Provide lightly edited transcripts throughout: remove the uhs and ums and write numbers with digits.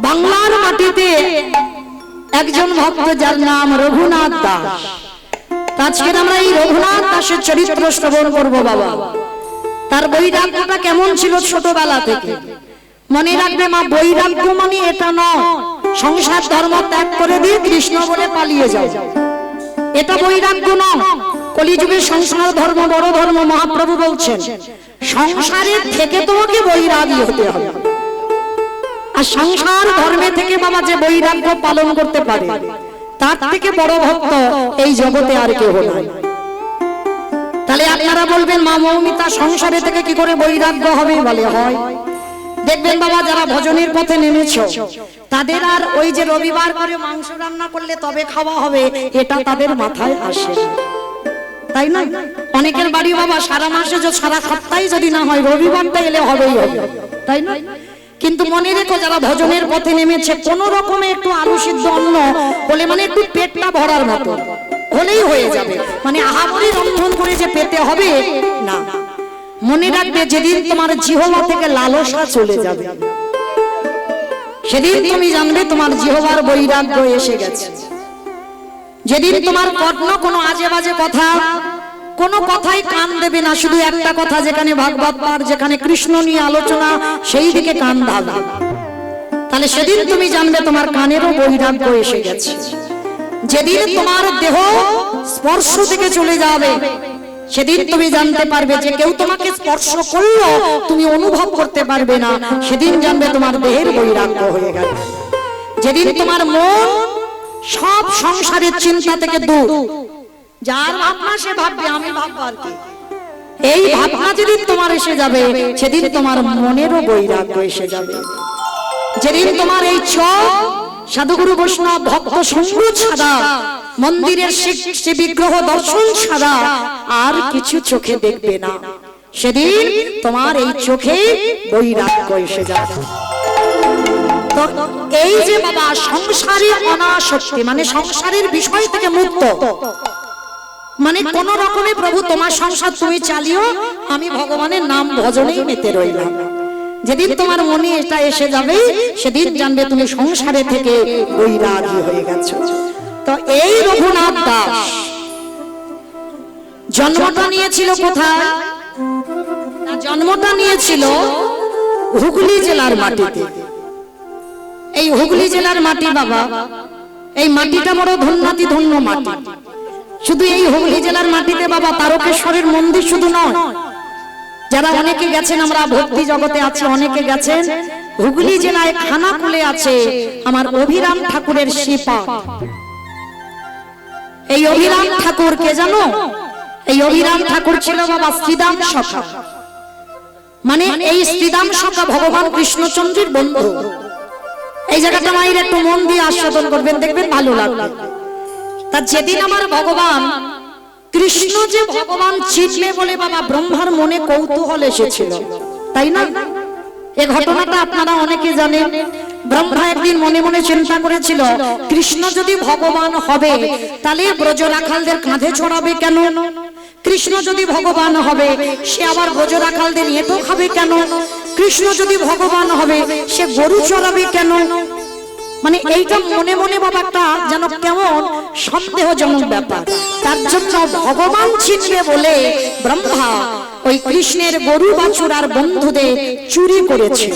বাংলার মাটিতে একজন ভক্ত যার নাম রঘুনাথ দাস। আজকে আমরা এই রঘুনাথ দাসের চরিত্র শ্রবণ করব বাবা। তার বৈরাগ্যটা কেমন ছিল ছোটবেলা থেকে। মনে রাখবে মা, বৈরাগ্য মানে এটা নয় সংসার ধর্ম ত্যাগ করে দিয়ে কৃষ্ণ বলে পালিয়ে যাও, এটা বৈরাগ্য নয়। কলিযুগের সংসার ধর্ম বড় ধর্ম। মহাপ্রভু বলছেন সংসারের থেকে তোমাকে বৈরাগী হতে হবে। আর সংসার ধর্মে থেকে বাবা যে বৈরাগ্য পালন করতে পারে তার থেকে বড় ভক্ত এই জগতে আর কেউ নাই। তাহলে আপনারা বলবেন মা মৌমিতা সংসারে থেকে কি করে বৈরাগ্য হবে? বলে হয়। দেখবেন বাবা, যারা ভজনের পথে নেমেছো তাদের আর ওই যে রবিবার করে মাংস রান্না করলে তবে খাওয়া হবে এটা তাদের মাথায় আসে, তাই না? অনেকের বাড়ি বাবা সারা মাসে সারা সপ্তাহে যদি না হয় রবিবারটা এলে হবেই হবে, তাই না? কিন্তু মনে রেখো, যারা ভজনের পথে নেমেছে কোন রকমে একটু আলু সিদ্ধ অন্ন বলে মানে একটু পেটটা ভরার মতো হলেই হয়ে যাবে, মানে আহামরি রন্ধন করে যে পেতে হবে না। মনে রাখবে, যেদিন তোমার জিহ্বা থেকে লালসা চলে যাবে সেদিন তুমি জানবে তোমার জিহ্বার বৈরাগ্য এসে গেছে। যেদিন তোমার কর্ণ কোনো আজে বাজে কথা, কোনো কথাই কান দেবে না, শুধু একটা কথা যেখানে ভাগবত পাঠ, যেখানে কৃষ্ণ নিয়ে আলোচনা, সেই দিকে কান ধাবে, তাহলে সেদিন তুমি জানবে তোমার কানেরও বৈরাগ্য এসে গেছে। যেদিন তোমার দেহ স্পর্শ থেকে চলে যাবে সেদিন তুমি জানতে পারবে যে কেউ তোমাকে স্পর্শ করলো তুমি অনুভব করতে পারবে না, সেদিন জানবে তোমার দেহের বৈরাগ্য হয়ে গেল। যেদিন তোমার মন সব সংসারের চিন্তা থেকে দূর, যার ভাবনা সে ভাববে আমি ভাববো আর কি, এই ভাবনা যেদিন তোমার এসে যাবে সেদিন তোমার মনেরও বৈরাগ্য এসে যাবে। যেদিন তোমার এই চোখ সাধুগুরু বৈষ্ণব ভক্ত সঙ্গ ছাড়া, মন্দিরের সে বিগ্রহ দর্শন ছাড়া আর কিছু চোখে দেখবে না, সেদিন তোমার এই চোখে বৈরাগ্য এসে যাবে। তো এই যে বাবা সংসারে অনাসক্তি, মানে সংসারের বিষয় থেকে মুক্ত, মানে কোন রকমে প্রভু তোমার সংসার তুমি চালিও, আমি ভগবানের নাম ভজনেই মেতে রইলাম। যেদিন তোমার মনে এটা এসে যাবে সেদিন জানবে তুমি সংসারে থেকে বৈরাগী হয়ে গেছো। তো এই রঘুনাথ দাস জন্মটা নিয়েছিল কোথায়? জন্মটা নিয়েছিল হুগলি জেলার মাটিতে। এই হুগলি জেলার মাটি বাবা, এই মাটিটা বড় ধন্যাতি ধন্য মাটি। শুধু এই হুগলি জেলার মাটিতে বাবা তারকেশ্বরের মন্দির শুধু নয়, যারা অনেকে গেছেন, আমরা ভক্তি জগতে আছি অনেকে গেছেন, হুগলি জেলায় খানাকুলে আছে আমার অভিরাম ঠাকুরের শিপা। এই অভিরাম ঠাকুর কে জানো? এই অভিরাম ঠাকুর ছিল বাবা শ্রীদাম সখা, মানে এই শ্রীদাম সখা ভগবান কৃষ্ণচন্দ্রের বন্ধু। এই জায়গাটা মায়ের একটু মন দিয়ে আস্বাদন করবেন, দেখবেন ভালো লাগবে। তা যেদিন আমার ভগবান কৃষ্ণ যে ভগবান চিনবে বলে বাবা ব্রহ্মার মনে কৌতূহল এসেছিল, তাই না? এই ঘটনাটা আপনারা অনেকে জানেন। ব্রহ্মা একদিন মনে মনে চিন্তা করেছিল, কৃষ্ণ যদি ভগবান হবে তাহলে ব্রজ রাখালদের কাঁধে চড়াবে কেন? কৃষ্ণ যদি ভগবান হবে সে আবার ব্রজ রাখালদের এঁটো খাবে কেন? কৃষ্ণ যদি ভগবান হবে সে গরু চড়াবে কেন? মানে এইটা মনে মনে বাবা একটা যেন কেমন সন্দেহজনক ব্যাপার। তার জন্য ভগবান চিনবে বলে ব্রহ্মা ওই কৃষ্ণের গরু বাছুর আর বন্ধুদের চুরি করেছে।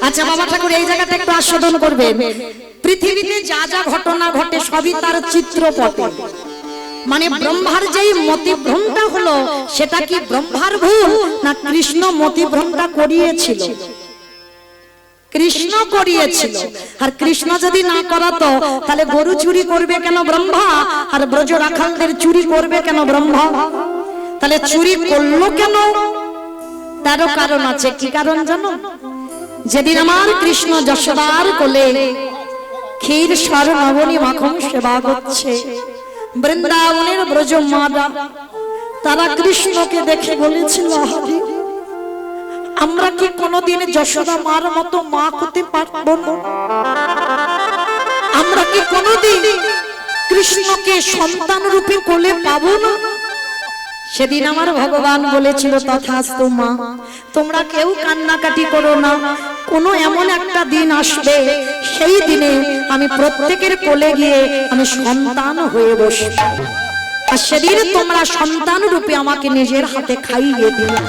আচ্ছা বাবা ঠাকুর এই জায়গাটা একটু আস্বাদন করবেন। পৃথিবীতে যা যা ঘটনা ঘটে সবই তার চিত্রপটে, মানে ব্রহ্মার যেই মতিভ্রমটা হলো সেটা কি ব্রহ্মার ভুল না কৃষ্ণ মতিভ্রমটা করিয়েছিল? কৃষ্ণ করিয়েছিল। আর কৃষ্ণ যদি না করাতো তাহলে গরু চুরি করবে কেন ব্রহ্মা, আর ব্রজ রাখালদের চুরি করবে কেন ব্রহ্মা? তাহলে চুরি করলো কেন? তারও কারণ আছে। কি কারণ জানো? যেদিন আমার কৃষ্ণ যশোদার কোলে ক্ষীর স্বর নবনী মাখন সেবা করছে, বৃন্দাবনের ব্রজ মারা তারা কৃষ্ণকে দেখে বলেছিল, আমরা কি কোনদিন যশোদা মার মতো মা হতে পারবো না? আমরা কি কোনদিন কৃষ্ণকে সন্তান রূপে কোলে পাবো না? সেদিন আমার ভগবান বলেছিল, তথাস্তু মা, তোমরা কেউ কান্নাকাটি করো না, কোনো এমন একটা দিন আসবে, সেই দিনে আমি প্রত্যেকের কোলে গিয়ে আমি সন্তান হয়ে বসবো, আর সেদিন তোমরা সন্তান রূপে আমাকে নিজের হাতে খাইয়ে দিবে।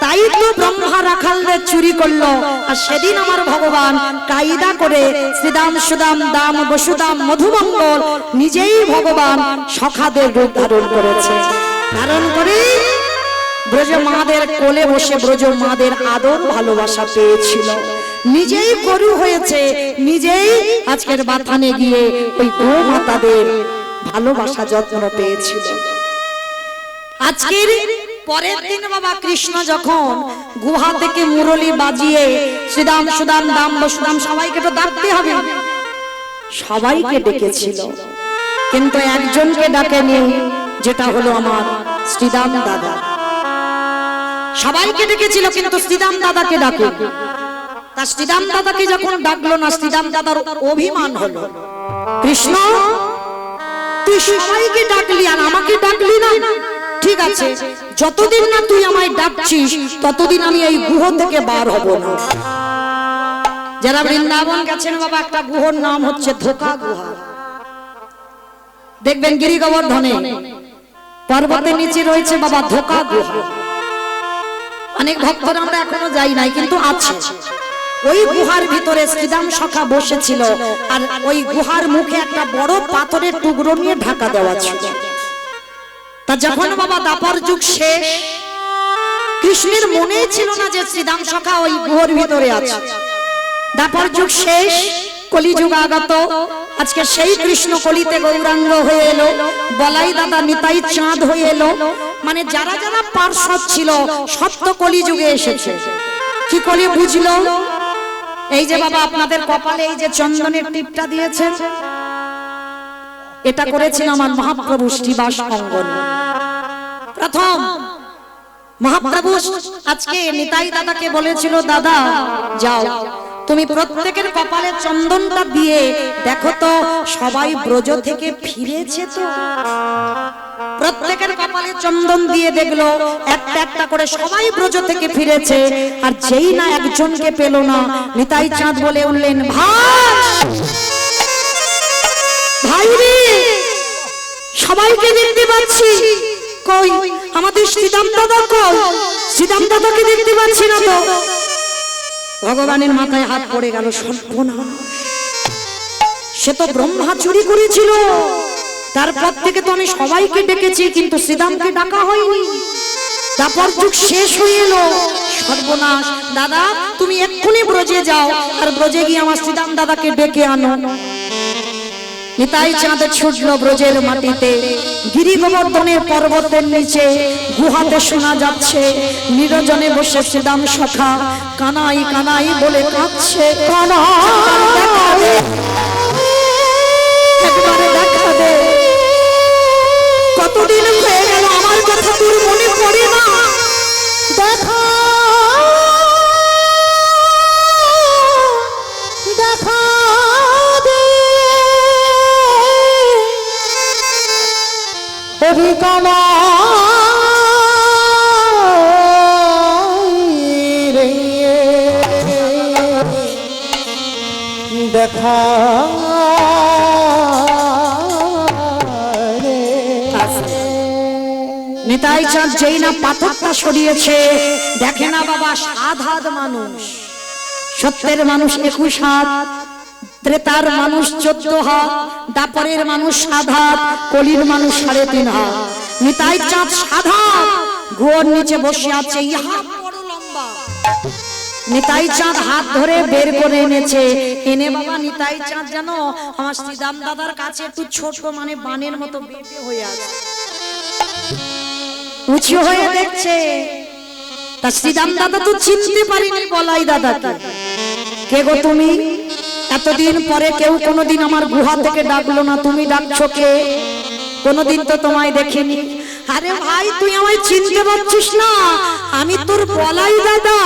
তাই তো ব্রহ্মা রাখালদের চুরি করলো, আর সেদিন আমার ভগবান কায়দা করে শ্রীদাম সুদাম দাম বসুদাম মধুমঙ্গল নিজেই ভগবান সখাদের রূপ ধারণ করেছে। ধারণ করে ব্রজ মাদের কোলে বসে ব্রজ মাদের আদর ভালোবাসা পেয়েছিল, নিজেই গরু হয়েছে, নিজেই আজকের বাথানে গিয়ে ওই গো মাতাদের ভালোবাসা যত্ন পেয়েছিল। আজকের পরের দিন বাবা কৃষ্ণ যখন গুহা থেকে মুরলি বাজিয়ে শ্রীদাম সুদাম দাম বসুদাম সবাইকে তো ডাকতে হবে, সবাইকে ডেকেছিল, কিন্তু একজনকে ডাকেনি, যেটা হলো আমার শ্রীদাম দাদা। সবাইকে ডেকেছিল কিন্তু শ্রীদাম দাদাকে ডাকে। তা শ্রীদাম দাদাকে যখন ডাকলো না, শ্রীদাম দাদার অভিমান হলো, কৃষ্ণ তুই সবাইকে ডাকলি আর আমাকে ডাকলি না, ঠিক আছে, যতদিন না তুই আমায় ডাকছিস ততদিন আমি এই গুহ থেকে বার হব না। যারা বৃন্দাবন গেছেন বাবা, একটা গুহর নাম হচ্ছে ধোকা গুহা, দেখবেন গিরি গোবর্ধনে পর্বতের নিচে রয়েছে বাবা ধোকা গুহা। অনেক ভক্তরা আমরা এখনো যাই নাই, কিন্তু আছে। ওই গুহার ভিতরে শ্রীদাম সখা বসেছিল, আর ওই গুহার মুখে একটা বড় পাথরের টুকরো নিয়ে ঢাকা দেওয়া ছিল। তা যখন বাবা দাপর যুগ শেষ, কৃষ্ণের মনেই ছিল না যে শ্রীদাম সখা ওই গুহার ভিতরে আছে। দাপর যুগ শেষ, কলিযুগ আগত, আজকে সেই কৃষ্ণ কলিতে গৌরাঙ্গ হয়ে এলো, বলাই দাদা নিতাই চাঁদ হয়ে এলো। মানে যারা যারা পার্শ্বদ ছিল সত্য কলিযুগে এসেছে। কি করে বুঝলো? এই যে বাবা আপনাদের কপালে এই যে চন্দনের টিপটা দিয়েছেন, এটা করেছিল আমার মহাপ্রভু শ্রীবাস অঙ্গন। প্রথম মহাপ্রভু আজকে নিতাই দাদাকে বলেছিল, দাদা যাও তুমি প্রত্যেকের কপালে চন্দনটা দিয়ে দেখো তো সবাই ব্রজ থেকে ফিরেছে তো। প্রত্যেকের কপালে চন্দন দিয়ে দেখলো একটা একটা করে সবাই ব্রজ থেকে ফিরেছে, আর যেই না একজনকে পেল না, নিতাই চাঁদ বলে উঠলেন, ভাই রে, সবাইকে দেখতে পাচ্ছি, কই আমাদের শ্রীদাম দাদা, কই শ্রীদাম দাদাকে দেখতে পাচ্ছি না তো। ভগবানের মাথায় হাত পড়ে গেল, সর্বনাশ, সে তো ব্রহ্মা চুরি করেছিল, তারপর থেকে তো আমি সবাইকে ডেকেছি কিন্তু শ্রীদামকে ডাকা হয়নি। তারপর যুগ শেষ হয়ে এলো, সর্বনাশ, দাদা তুমি এক্ষুনি ব্রজে যাও, আর ব্রজে গিয়ে আমার শ্রীদাম দাদাকে ডেকে আনো। নিতাই চাঁদ ছুটলো ব্রজের মাটিতে, গিরি গোবর্ধনের পর্বতের নিচে গুহাতে শোনা যাচ্ছে নিরজনে বসে শ্রীদাম সখা কানাই কানাই বলে কাঁদছে, কতদিন হয়ে গেল আমার কথা তোর মনে পড়ে না, দেখা দেখা হরি রে দেখা নিতাই চাঁদ যেই না পাথরটা সরিয়েছে, দেখে না বাবা 7 হাত মানুষ, সত্যের মানুষ 21 হাত, ত্রেতার মানুষ 14 হাত, দাপরের মানুষ 7 হাত, কলির মানুষ 3.5 হাত। নিতাই চাঁদ 7 হাত গুহার নিচে বসে আছে, ইহা বড় লম্বা। নিতাই চাঁদ হাত ধরে বের করে এনেছে, এনে বাবা নিতাই চাঁদ জানো আমার শ্রীদাম দাদার কাছে একটু ছোট, মানে বানের মতো বেঁপে হয়ে আছে, উঁচু হয়ে দেখছে। তা শ্রীদাম দাদা তো চিনতে পারিনি বলাই দাদাকে, কে গো তুমি? এতদিন পরে কেউ কোনোদিন আমার গুহা থেকে ডাকলো না, তুমি ডাকছো কে? কোনোদিন তো তোমায় দেখিনি। আরে ভাই তুই আমায় চিনতে পারছিস না, আমি তোর বলাই দাদা।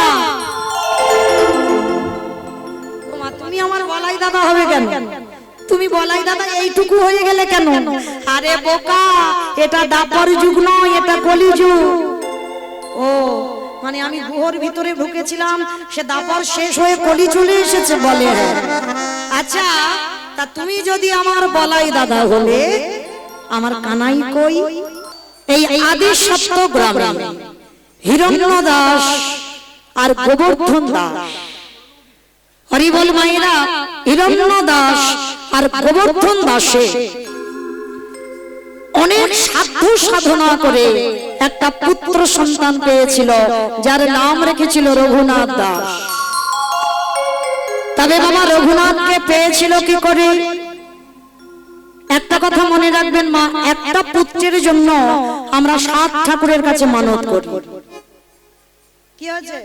তুমি আমার বলাই দাদা হবে কেন? তুমি বলাই দাদা এইটুকু হয়ে গেলে কেন? আরে বোকা, এটা দাপর যুগ নয়, এটা কলি যুগ। ও মানে আমি গুহর ভিতরে ঢুকেছিলাম, সে দাপর শেষ হয়ে কলি চলে এসেছে বলে। আচ্ছা, তা তুমি যদি আমার বলাই দাদা হলে, আমার কানাই কই? এই আদি সপ্ত গ্রামে হিরণ্য দাস আর গোবর্ধন দাস, হরি বল মায়েরা, হিরণ্য দাস আর গোবর্ধন দাসে অনেক সাধ্য সাধনা করে একটা পুত্র সন্তান পেয়েছিল, যার নাম রেখেছিল রঘুনাথ দাস। তবে বাবা, রঘুনাথকে পেয়েছিল কি করে? একটা কথা মনে রাখবেন মা, একটা পুত্রের জন্য আমরা 7 ঠাকুরের কাছে মানত করি। কি হয়েছে?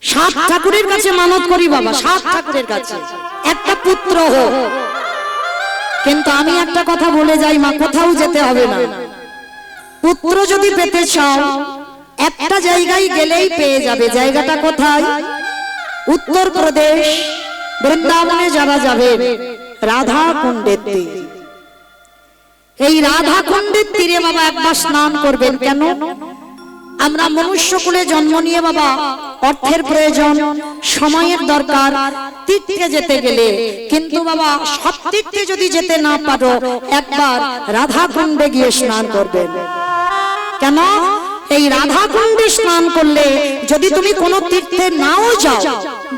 7 ঠাকুরের কাছে মানত করি বাবা, 7 ঠাকুরের কাছে একটা পুত্র হোক। কিন্তু আমি একটা কথা বলে যাই মা, কোথাও যেতে হবে না। পুত্র যদি পেতে চাও, একটা জায়গায় গেলেই পেয়ে যাবে। জায়গাটা কোথায়? উত্তরপ্রদেশ বৃন্দাবনে যারা যাবে, রাধা কুণ্ডের তীর। এই রাধা কুণ্ডের তীরে বাবা একবার স্নান করবেন। কেন? আমরা মনুষ্যকুলে জন্ম নিয়ে বাবা অর্থের প্রয়োজন, সময়ের দরকার, তীর্থে যেতে গেলে, কিন্তু বাবা সব তীর্থে যদি যেতে না পারো, একবার রাধা কুণ্ডে গিয়ে স্নান করবেন। কেন? এই রাধা কুণ্ডে স্নান করলে যদি তুমি কোনো তীর্থে নাও যাও,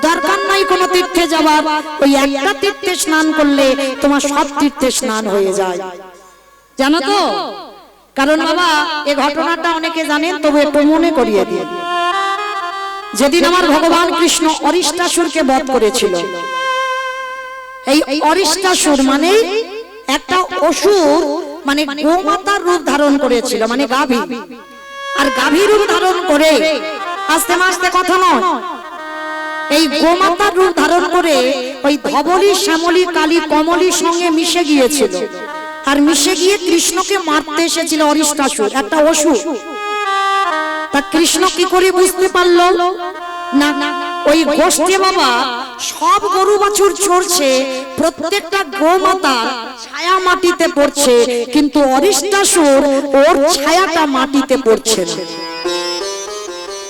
দরকার নাই কোনো তীর্থে যাবার, ওই একটা তীর্থে স্নান করলে তোমার সব তীর্থে স্নান হয়ে যায়। জানো তো? কারণ বাবা, এই ঘটনাটা অনেকে জানেন, তবু একটু মনে করিয়ে দিই। যেদিন আমার ভগবান কৃষ্ণ অরিষ্টাসুরকে বধ করেছিল, এই অরিষ্টাসুর মানে একটা অসুর, মানে গোমাতার রূপ ধারণ করেছিল, মানে গাভী। আর গাভী রূপ ধারণ করে, আস্তে আস্তে কথা নয়, এই গোমাতার রূপ ধারণ করে ওই ধবলী, শ্যামলী, কালী, কমলীর সঙ্গে মিশে গিয়েছিল। আর মিশে গিয়ে কৃষ্ণকে মারতে এসেছিল অরিষ্টাসুর, একটা অসুর। তা কৃষ্ণ কি করে বুঝতে পারলো? না, ওই গোষ্ঠী বাবা সব গরু বাছুর চড়ছে, প্রত্যেকটা গোমাতার ছায়া মাটিতে পড়ছে, কিন্তু অরিষ্টাসুর ওর ছায়াটা মাটিতে পড়ছে না।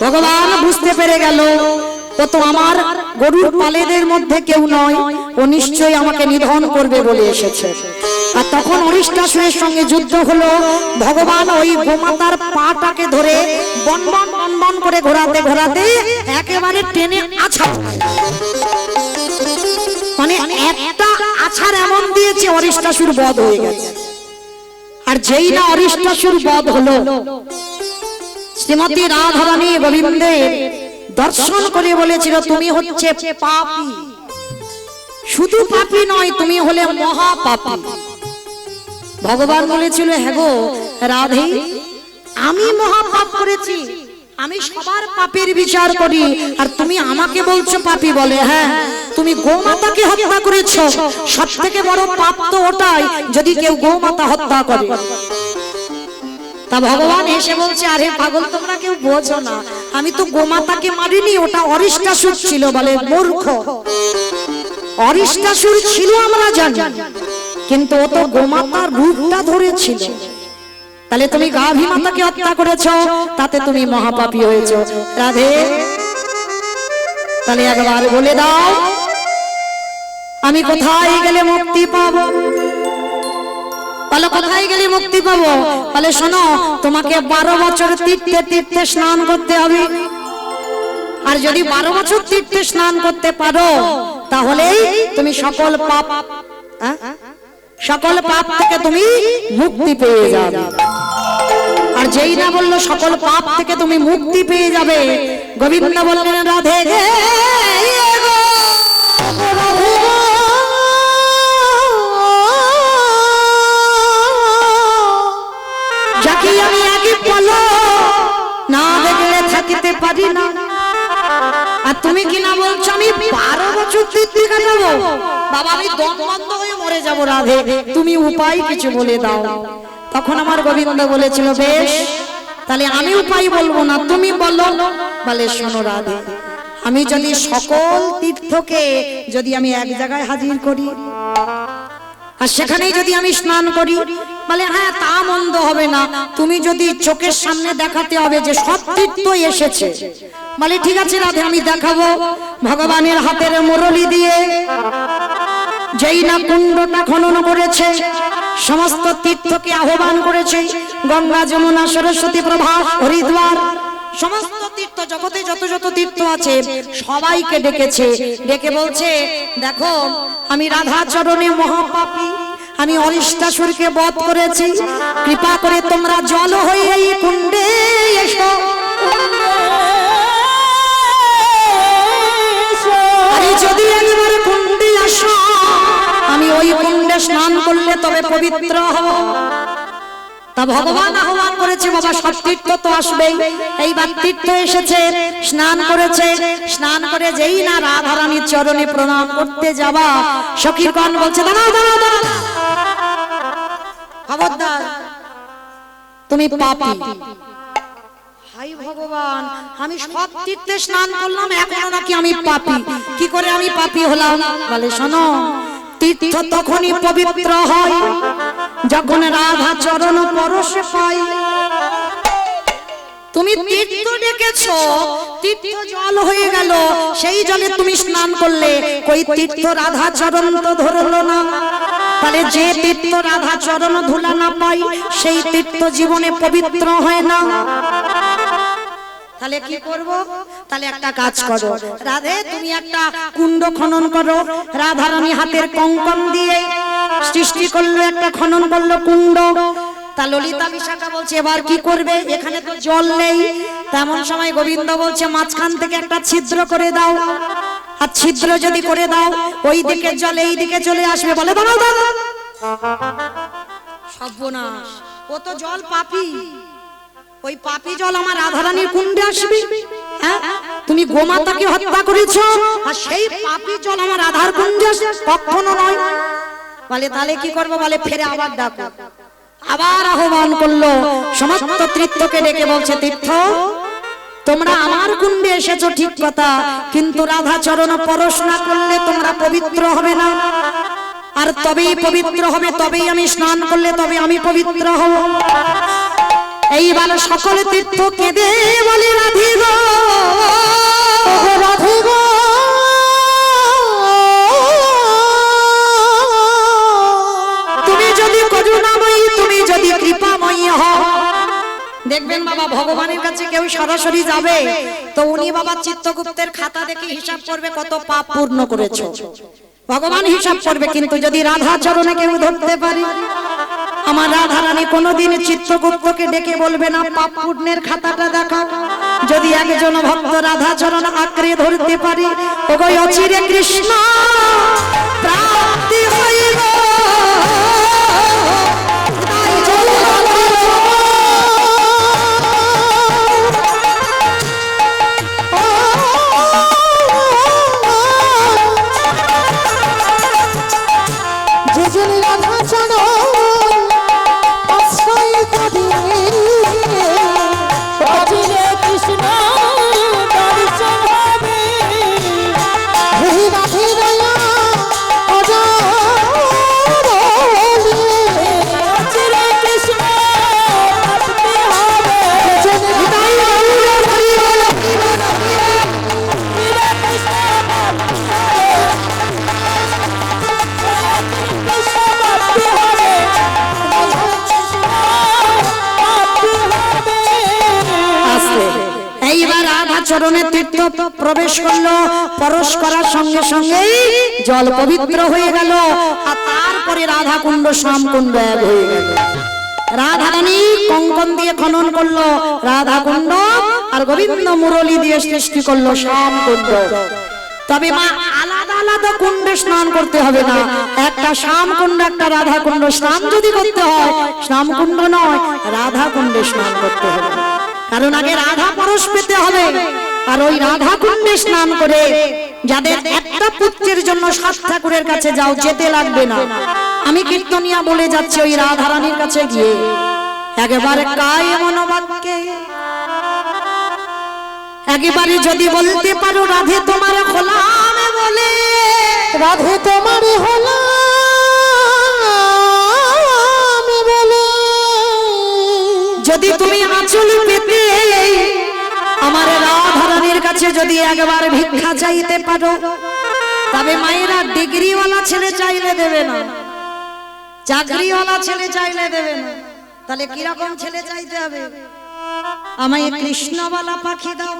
ভগবান বুঝতে পেরে গেল, ও তো আমার গরুর পালেদের মধ্যে কেউ নয়, ও নিশ্চয়ই আমাকে নিধন করবে বলে এসেছে। আর তখন অরিষ্টাসুরের সঙ্গে যুদ্ধ হলো। ভগবান ওই গোমাতার পাটাকে ধরে বনবন বনবন করে ঘোরাতে ঘোরাতে একেবারে টেনে আছাড়, মানে একটা আছাড় এমন দিয়েছে অরিষ্টাসুর বধ হয়ে গেছে। আর যেই না অরিষ্টাসুর বধ হলো, শ্রীমতী রাধারানী গোবিন্দের দর্শন করে বলেছিল, তুমি হচ্ছে পাপী। শুধু পাপী নয়, তুমি হলে মহাপাপী। ভগবান বলেছিল, হ্যাঁ গো রাধে, আমি মহাপাপ করেছি, আমি সবার পাপের বিচার করি, আর তুমি আমাকে বলছো পাপী? বলে হ্যাঁ, তুমি গোমাতাকে হত্যা করেছো। সব থেকে বড় পাপ তো ওটাই, যদি কেউ গোমাতা হত্যা করে। তা ভগবান এসে বলছে, আরে পাগল, তোমরা কেউ বোঝো না, আমি তো গোমাতাকে মারিনি, ওটা অরিষ্টাসুর ছিল। বলে মূর্খ, অরিষ্টাসুর ছিল আমরা জানি, কিন্তু ও তো গোমাতার রূপটা ধরেছিল। তাহলে তুমি গাভী মাতাকে হত্যা করেছো, তাতে তুমি মহাপাপী হয়েছো। রাধে, তাহলে একবার বলে দাও, আমি কোথায় গেলে মুক্তি পাবো? বলো কোথায় গেলে মুক্তি পাবো? বলে শোনো, তোমাকে 12 বছর তীর্থে তীর্থে স্নান করতে হবে। আর যদি 12 বছর তীর্থে স্নান করতে পারো, তাহলেই তুমি সকল পাপ থেকে তুমি মুক্তি পেয়ে যাবে। আর যেই না বললো সকল পাপ থেকে তুমি মুক্তি পেয়ে যাবে, গোবিন্দ বললেন, রাধে গে যাকে আমি আগে বলো না দেখলে থাকিতে পারি না। আর তুমি কি না বলছো আমি 12 বছর তীর্থে কাটাবো? বাবা, আমি দম বন্ধ হয়ে মরে যাবো। রাধে, তুমি উপায় কিছু বলে দাও। তখন আমার গোবিন্দ বলেছিল, বেশ, তাহলে আমি উপায় বলবো না, তুমি বলো। বলে শোনো রাধে, আমি যদি সকল তীর্থকে যদি আমি এক জায়গায় হাজির করি, আর সেখানেই যদি আমি স্নান করি, বলে হ্যাঁ তা মন্দ হবে না, তুমি যদি চোখের সামনে দেখাতে হবে যে সব তীর্থ এসেছে, বলে ঠিক আছে রাধে আমি দেখাবো। ভগবানের হাতের মুরলি দিয়ে যেই না কুণ্ডটা খনন করেছে, সমস্ত তীর্থকে আহ্বান করেছে, গঙ্গা যমুনা সরস্বতী প্রভাস হরিদ্বার সমস্ত তীর্থ জগতে যত যত তীর্থ আছে সবাইকে ডেকেছে, ডেকে বলছে দেখো আমি রাধা চরণে মহাপাপী, আমি অরিষ্টাসুরকে বধ করেছি, কৃপা করে তোমরা জল হয়ে এই কুণ্ডে এসো। আরে যদি একবার কুণ্ডে আসো, আমি ওই কুণ্ডে স্নান করলে তবে পবিত্র হব। তা ভগবান আহ্বান করেছে বাবা সব তীর্থ তো আসবেই, এইবার তীর্থ এসেছে, স্নান করেছে, স্নান করে যেই না রাধারানীর চরণে প্রণাম করতে যাবা, সখীগণ বলছে দাঁড়াও দাঁড়াও দাঁড়াও, খবরদার তুমি পাপী। হাই ভগবান, আমি সব তীর্থে স্নান করলাম, এখনো নাকি আমি পাপী, কি করে আমি পাপী হলাম? বলে শোনো, তীর্থ তখনই পবিত্র হয় যখন রাধা চরণ পরশে পাই। তুমি তীর্থ ডেকেছো, তীর্থ জল হয়ে গেল, সেই জলে তুমি স্নান করলে, কই তীর্থ রাধা চরণ তো ধরলো না। তাহলে যে তীর্থ রাধা চরণ ধুলা না পাই, সেই তীর্থ জীবনে পবিত্র হয় না। তাহলে কি করব? তাহলে একটা কাজ করো, রাধে তুমি একটা কুণ্ড খনন করো। রাধারানী হাতের কঙ্কন দিয়ে সৃষ্টি করলো, একটা খনন করলো কুণ্ড। তা ললিতা বিশাখা বলছে এবার কি করবে, এখানে তো জল নেই। তেমন সময় গোবিন্দ বলছে মাঝখান থেকে একটা ছিদ্র করে দাও, আর ছিদ্র যদি করে দাও ওই দিকে জল এই দিকে চলে আসবে। বলে দাঁড়াও দাঁড়াও, সর্বনাশ, ও তো জল পাপী, ওই পাপী জল আমার রাধারানীর কুণ্ডে আসবে? হ্যাঁ, তুমি গোমাতাকে হত্যা করেছো, আর সেই পাপী জল আমার রাধার কুণ্ডে আসবে? কখনো নয়। বলে তাহলে কি করবো? বলে ফেরে আবার ডাকো। আবার আহ্বান করলো, সমস্ত তীর্থকে ডেকে বলছে তীর্থ তোমরা আমার কুণ্ডে এসেছো ঠিক কথা, কিন্তু রাধা চরণ পরশ না করলে তোমরা পবিত্র হবে না। আর তবেই পবিত্র হবে, তবেই আমি স্নান করলে তবে আমি পবিত্র হব। এইবার সকলে তীর্থ কেঁদে বলে রাধে গো, রাধে গো, তুমি যদি করুণাময়ী, তুমি যদি কৃপাময়ী হও। দেখবেন বাবা ভগবানের কাছে কেউ সরাসরি যাবে তো উনি বাবা চিত্তগুপ্তের খাতা দেখে হিসাব করবে কত পাপ পূর্ণ করেছো, ভগবান হিসাব করবে। কিন্তু যদি রাধা চরণে কেউ ধরতে পারে, আমার রাধারানী কোনোদিন চিত্রগুপ্তকে ডেকে বলবে না পাপ পূর্ণের খাতাটা দেখাও। যদি একজন ভক্ত রাধা চরণ আঁকড়ে ধরতে পারে, ওগো অচিরে কৃষ্ণ প্রাপ্তি হইব। চরণে তীর্থ প্রবেশ করলো, পরশ করার সঙ্গে সঙ্গেই জল পবিত্র হয়ে গেল। আর তারপরে রাধা কুণ্ড শ্যাম কুণ্ড এক হয়ে গেল। রাধারানী কঙ্কন দিয়ে খনন করলো রাধা কুণ্ড, আর গোবিন্দ মুরলী দিয়ে সৃষ্টি করলো শ্যাম কুণ্ড। তবে মা আলাদা আলাদা কুণ্ডে স্নান করতে হবে না, একটা শ্যাম কুণ্ড একটা রাধা কুণ্ড। স্নান যদি করতে হয় শ্যাম কুণ্ড নয়, রাধা কুণ্ডে স্নান করতে হবে, কারণ আগে রাধা পরশ পেতে হবে। আর ওই রাধা কুণ্ডে স্নান করে যাদের একটা পুত্রের জন্য সাত ঠাকুরের কাছে যাও, যেতে লাগবে না। আমি কীর্তনিয়া বলে যাচ্ছি, ওই রাধারানীর কাছে গিয়ে একেবারে কায়ে মনোবাক্যে একেবারে যদি বলতে পারো রাধে তোমার হলাম বলে, রাধে তোমার হলাম যদি তুমি আঁচল পেতে আমার রাধারানীর কাছে যদি একবার ভিক্ষা চাইতে পারো, তবে মায়েরা ডিগ্রিওয়ালা ছেলে চাইলে দেবে না, চাকরিওয়ালা ছেলে চাইলে দেবে না, তাহলে কিরকম ছেলে চাইতে হবে? আমায় কৃষ্ণওয়ালা পাখি দাও,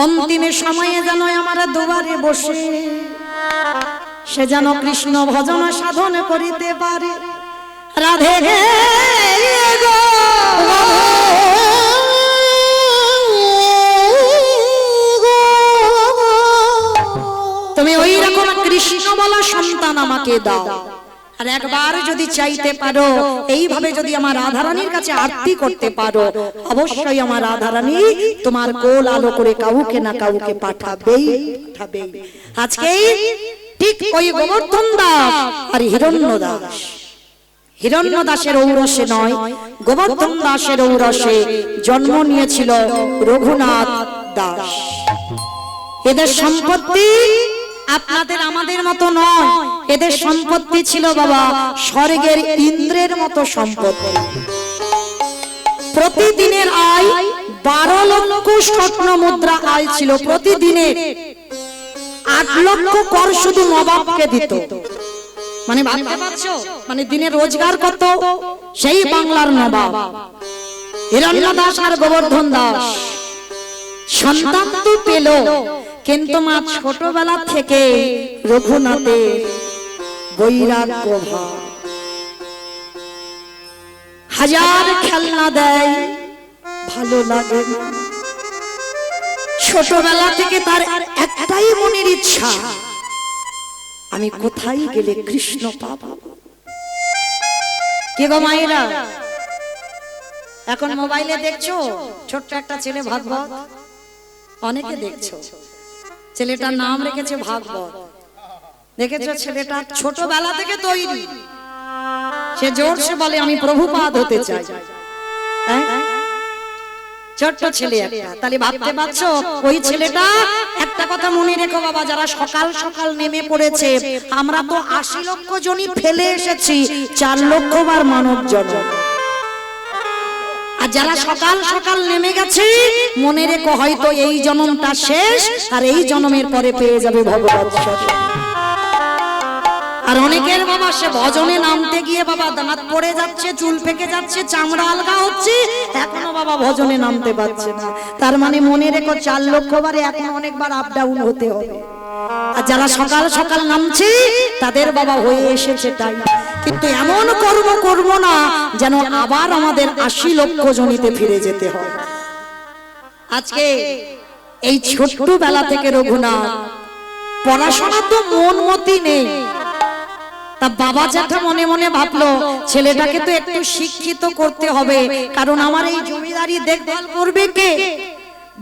অন্তিমের সময়ে যেন আমার দুয়ারে বসে সে যেন কৃষ্ণ ভজন সাধন করিতে পারে। রাধে গো তুমি ওই রকম কৃষ্ণওয়ালা সন্তান আমাকে দাও। আর একবার যদি চাইতে পারো, এইভাবে যদি আমার রাধারানীর কাছে আরতি করতে পারো, অবশ্যই আমার রাধারানী তোমার কোল আলো করে কাউকে না কাউকে পাঠাবেই পাঠাবেই। আজকে ঠিক ওই গোবর্ধন দাস আর হিরণ্য দাস, হিরণ্য দাসের ঔরসে নয়, গোবর্ধন দাসের ঔরসে জন্ম নিয়েছিল রঘুনাথ দাস। এদের সম্পত্তি আপনাদের আমাদের মতো নয়, এদের সম্পত্তি ছিল বাবা স্বর্গের ইন্দ্রের মতো সম্পত্তি। প্রতিদিনের আয় 12 লক্ষ স্বর্ণ মুদ্রা আয় ছিল প্রতিদিনের। 8 লক্ষ কর শুধু নবাবকে দিত। মানে ভাবতে পারছো, মানে দিনে রোজগার কত? সেই বাংলার নবাব। হিরণ্য দাস আর গোবর্ধন দাস সন্তান তো পেল, কিন্তু মা ছোটবেলা থেকে রঘুনাথের বৈরাগ্য ভাব। হাজার খেলনা দেয়, ভালো লাগে না। ছোটবেলা থেকে তার একটাই মনের ইচ্ছা, আমি কোথায় গেলে কৃষ্ণ পাবো। কে গো মায়েরা, এখন মোবাইলে দেখছো ছোট্ট একটা ছেলে ভাগবত, অনেকে দেখছো, ছেলেটার নাম রেখেছে ভাগবত। দেখেছো ছেলেটা ছোটবেলা থেকে তৈরি, সে জোরসে বলে আমি প্রভুপাদ হতে চাই। ছোট্ট ছেলে একটা, তাহলে ভাবতে পারছো ওই ছেলেটা। একটা কথা মনে রেখো বাবা, যারা সকাল সকাল নেমে পড়েছে, আমরা তো 80 লক্ষ জনই ফেলে এসেছি, 4 লক্ষ বার মানব জন্ম। আর যারা সকাল সকাল নেমে গেছে, মনে রেখো হয়তো এই জন্মটা শেষ, আর এই জন্মের পরে পেয়ে যাবে ভগবত স্বরূপ। আর অনেকের বাবা সে ভজনে নামতে গিয়ে বাবা দাঁত পড়ে যাচ্ছে, চুল পেকে যাচ্ছে, চামড়া আলগা হচ্ছে, এখনো বাবা ভজনে নামতে পারছে না। তার মানে মনে রেখো 4 লক্ষ বারে এখন অনেকবার আপ ডাউন হতে হবে। আর যারা সকাল সকাল নামছে তাদের বাবা হয়ে এসেছে তাই, কিন্তু এমন কর্ম করব না যেন আবার আমাদের 80 লক্ষ জনিতে ফিরে যেতে হয়। আজকে এই ছোট্ট বেলা থেকে রঘুনাথ পড়াশোনা তো মন মতি নেই, তা বাবা জ্যাঠা মনে মনে ভাবলো ছেলেটাকে তো একটু শিক্ষিত করতে হবে, কারণ আমার এই জমিদারি দেখভাল করবে কে।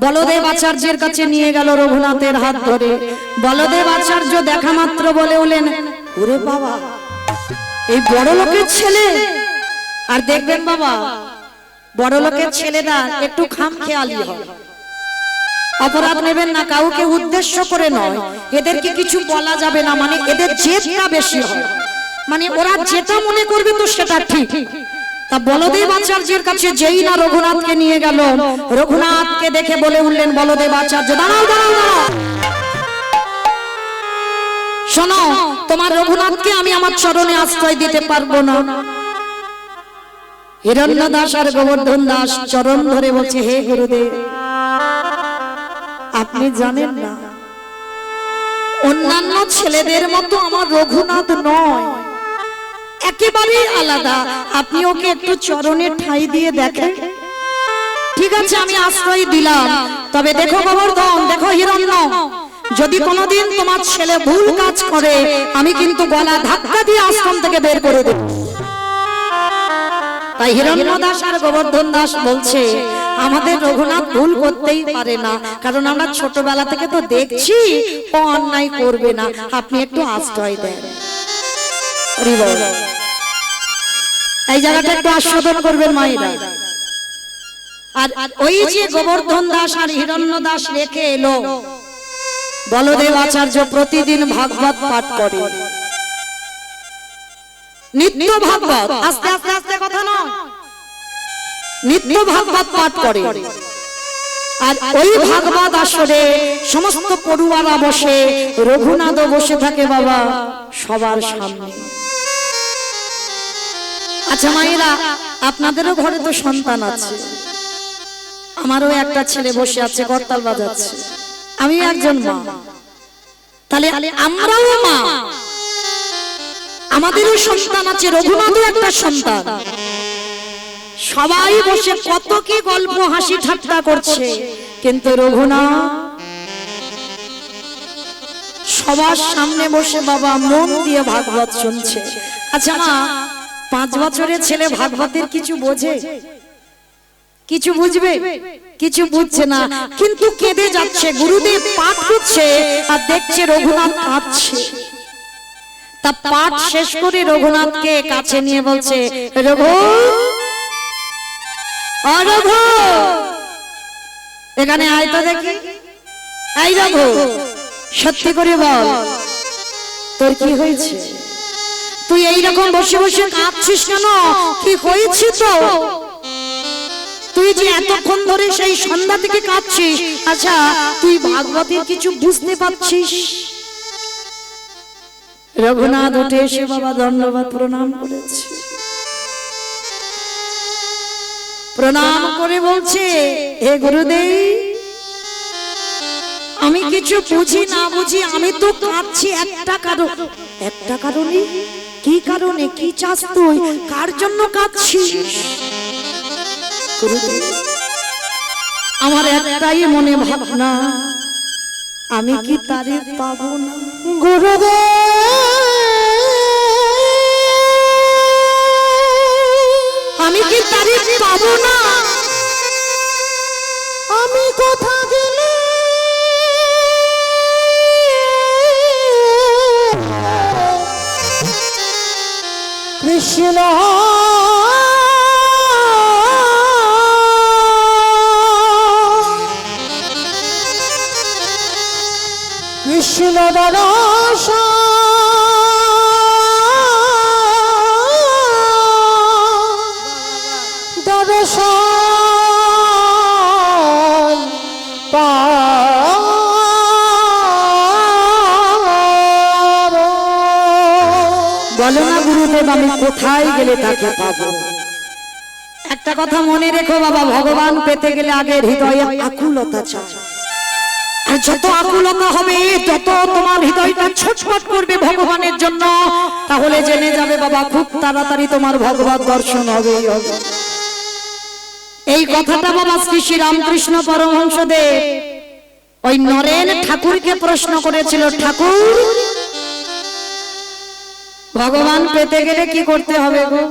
বলদেব আচার্যের কাছে নিয়ে গেল রঘুনাথের হাত ধরে। বলদেব আচার্য দেখা মাত্র বলে উঠলেন, ওরে বাবা এই বড় লোকের ছেলে। আর দেখবেন বাবা বড় লোকের ছেলেরা একটু খামখেয়ালি হয়, অপরাধ নেবেন না, কাউকে উদ্দেশ্য করে নয়, এদেরকে কিছু বলা যাবে না, মানে এদের জেদটা বেশি হয়, মানে ওরা যেটা মনে করবে তো সেটা ঠিক। তা বলদেব আচার্যের কাছে যেই না রঘুনাথকে নিয়ে গেল, রঘুনাথকে দেখে বলে উঠলেন বলদেব আচার্য, দাঁড়াও দাঁড়াও দাঁড়াও, শোনো তোমার রঘুনাথকে আমি আমার চরণে আশ্রয় দিতে পারবো না। হিরণ্য দাস আর গোবর্ধন দাস চরণ ধরে বলছে, হে গুরুদেব আপনি জানেন না অন্যান্য ছেলেদের মতো আমার রঘুনাথ নয়, একেবারে আলাদা, আপনি ওকে একটু চরণে ঠাঁই দিয়ে দেখেন। ঠিক আছে আমি আশ্রয় দিলাম, তবে দেখো গোবর্ধন, দেখো হিরণ্য, যদি কোনোদিন তোমার ছেলে ভুল কাজ করে আমি কিন্তু গলা ধাক্কা দিয়ে আশ্রম থেকে বের করে দেব। তাই হিরণ্য দাস আর গোবর্ধন দাস বলছে, আমাদের রঘুনাথ ভুল করতেই পারে না, কারণ আমরা ছোটবেলা থেকে তো দেখছি ও অন্যায় করবে না, আপনি একটু আশ্রয় দেন। এই জায়গাটা একটু আস্বাদন করবেন মায়েরা। আর ওই যে গোবর্ধন দাস আর হিরণ্য দাস রেখে এলো, বলদেব আচার্য প্রতিদিন ভাগবত পাঠ করে, নিত্য ভাগবত, আস্তে আস্তে আস্তে কথা নয়, নিত্য ভাগবত পাঠ করে। আর ওই ভাগবত আসরে সমস্ত পড়ুয়ারা বসে, রঘুনাথও বসে থাকে বাবা সবার সামনে। আচ্ছা মায়েরা, আপনাদেরও ঘরে তো সন্তান আছে, আমারও একটা ছেলে বসে আছে করতাল বাজাচ্ছে, আমি একজন মা, তাহলে আমরাও মা, আমাদেরও সন্তান আছে, রঘুনাথও একটা সন্তান। সবাই বসে কত কি গল্প হাসি ঠাট্টা করছে, কিন্তু রঘুনাথ সবার সামনে বসে বাবা মন দিয়ে ভাগবত শুনছে। আচ্ছা মা, 5 বছরের ছেলে ভাগবতের কিছু বোঝে? কিছু বুঝবে? কিছু বুঝছে না, কিন্তু কেঁদে যাচ্ছে। গুরুদেব পাঠ করছে আর দেখছে রঘুনাথ কাঁদছে। তা পাঠ শেষ করে রঘুনাথকে কাছে নিয়ে বলছে, রঘু, ও রঘু, এখানে আয় তো দেখি। এই রঘু, সত্যি করে বল, তোর কি হয়েছে? তুই এইরকম বসে বসে কাঁদছিস কেন? কি হয়েছে তো? তুই যে এতক্ষণ ধরে সেই সন্ধ্যা থেকে কাঁদছিস, আচ্ছা তুই ভাগবতের কিছু বুঝতে পারছিস? রঘুনাথ উঠে এসে বাবা দণ্ডবাদ প্রণাম করেছে, প্রণাম করে বলছে, হে গুরুদেব, আমি কিছু বুঝি না বুঝি আমি তো কাঁদছি একটা কারণ। একটা কারণে? কি কারণে? কি চাস তুই? কার জন্য কাঁদছিস? আমার একটাই মনে ভাবনা, আমি কি তারে পাবো না? গুরুদেব, আমি কি তারে পাবো না? আমি কোথা গেলে কৃষ্ণ কৃষ্ণ দর্শন বলো না গুরুদেব, আমি কোথায় গেলে তাকে পাবো? একটা কথা মনে রেখো বাবা, ভগবান পেতে গেলে আগে হৃদয়ে আকুলতা চাই। আর যত আকুলতা হবে, তত তোমার হৃদয়টা ছটফট করবে ভগবানের জন্য। তাহলে জেনে যাবে বাবা, খুব তাড়াতাড়ি তোমার ভগবত দর্শন হবে। এই কথাটা বাবা শ্রী শ্রী রামকৃষ্ণ পরমহংসদেব ওই নরেন ঠাকুরকে প্রশ্ন করেছিল, ঠাকুর, ভগবান পেতে গেলে কি করতে হবে গো?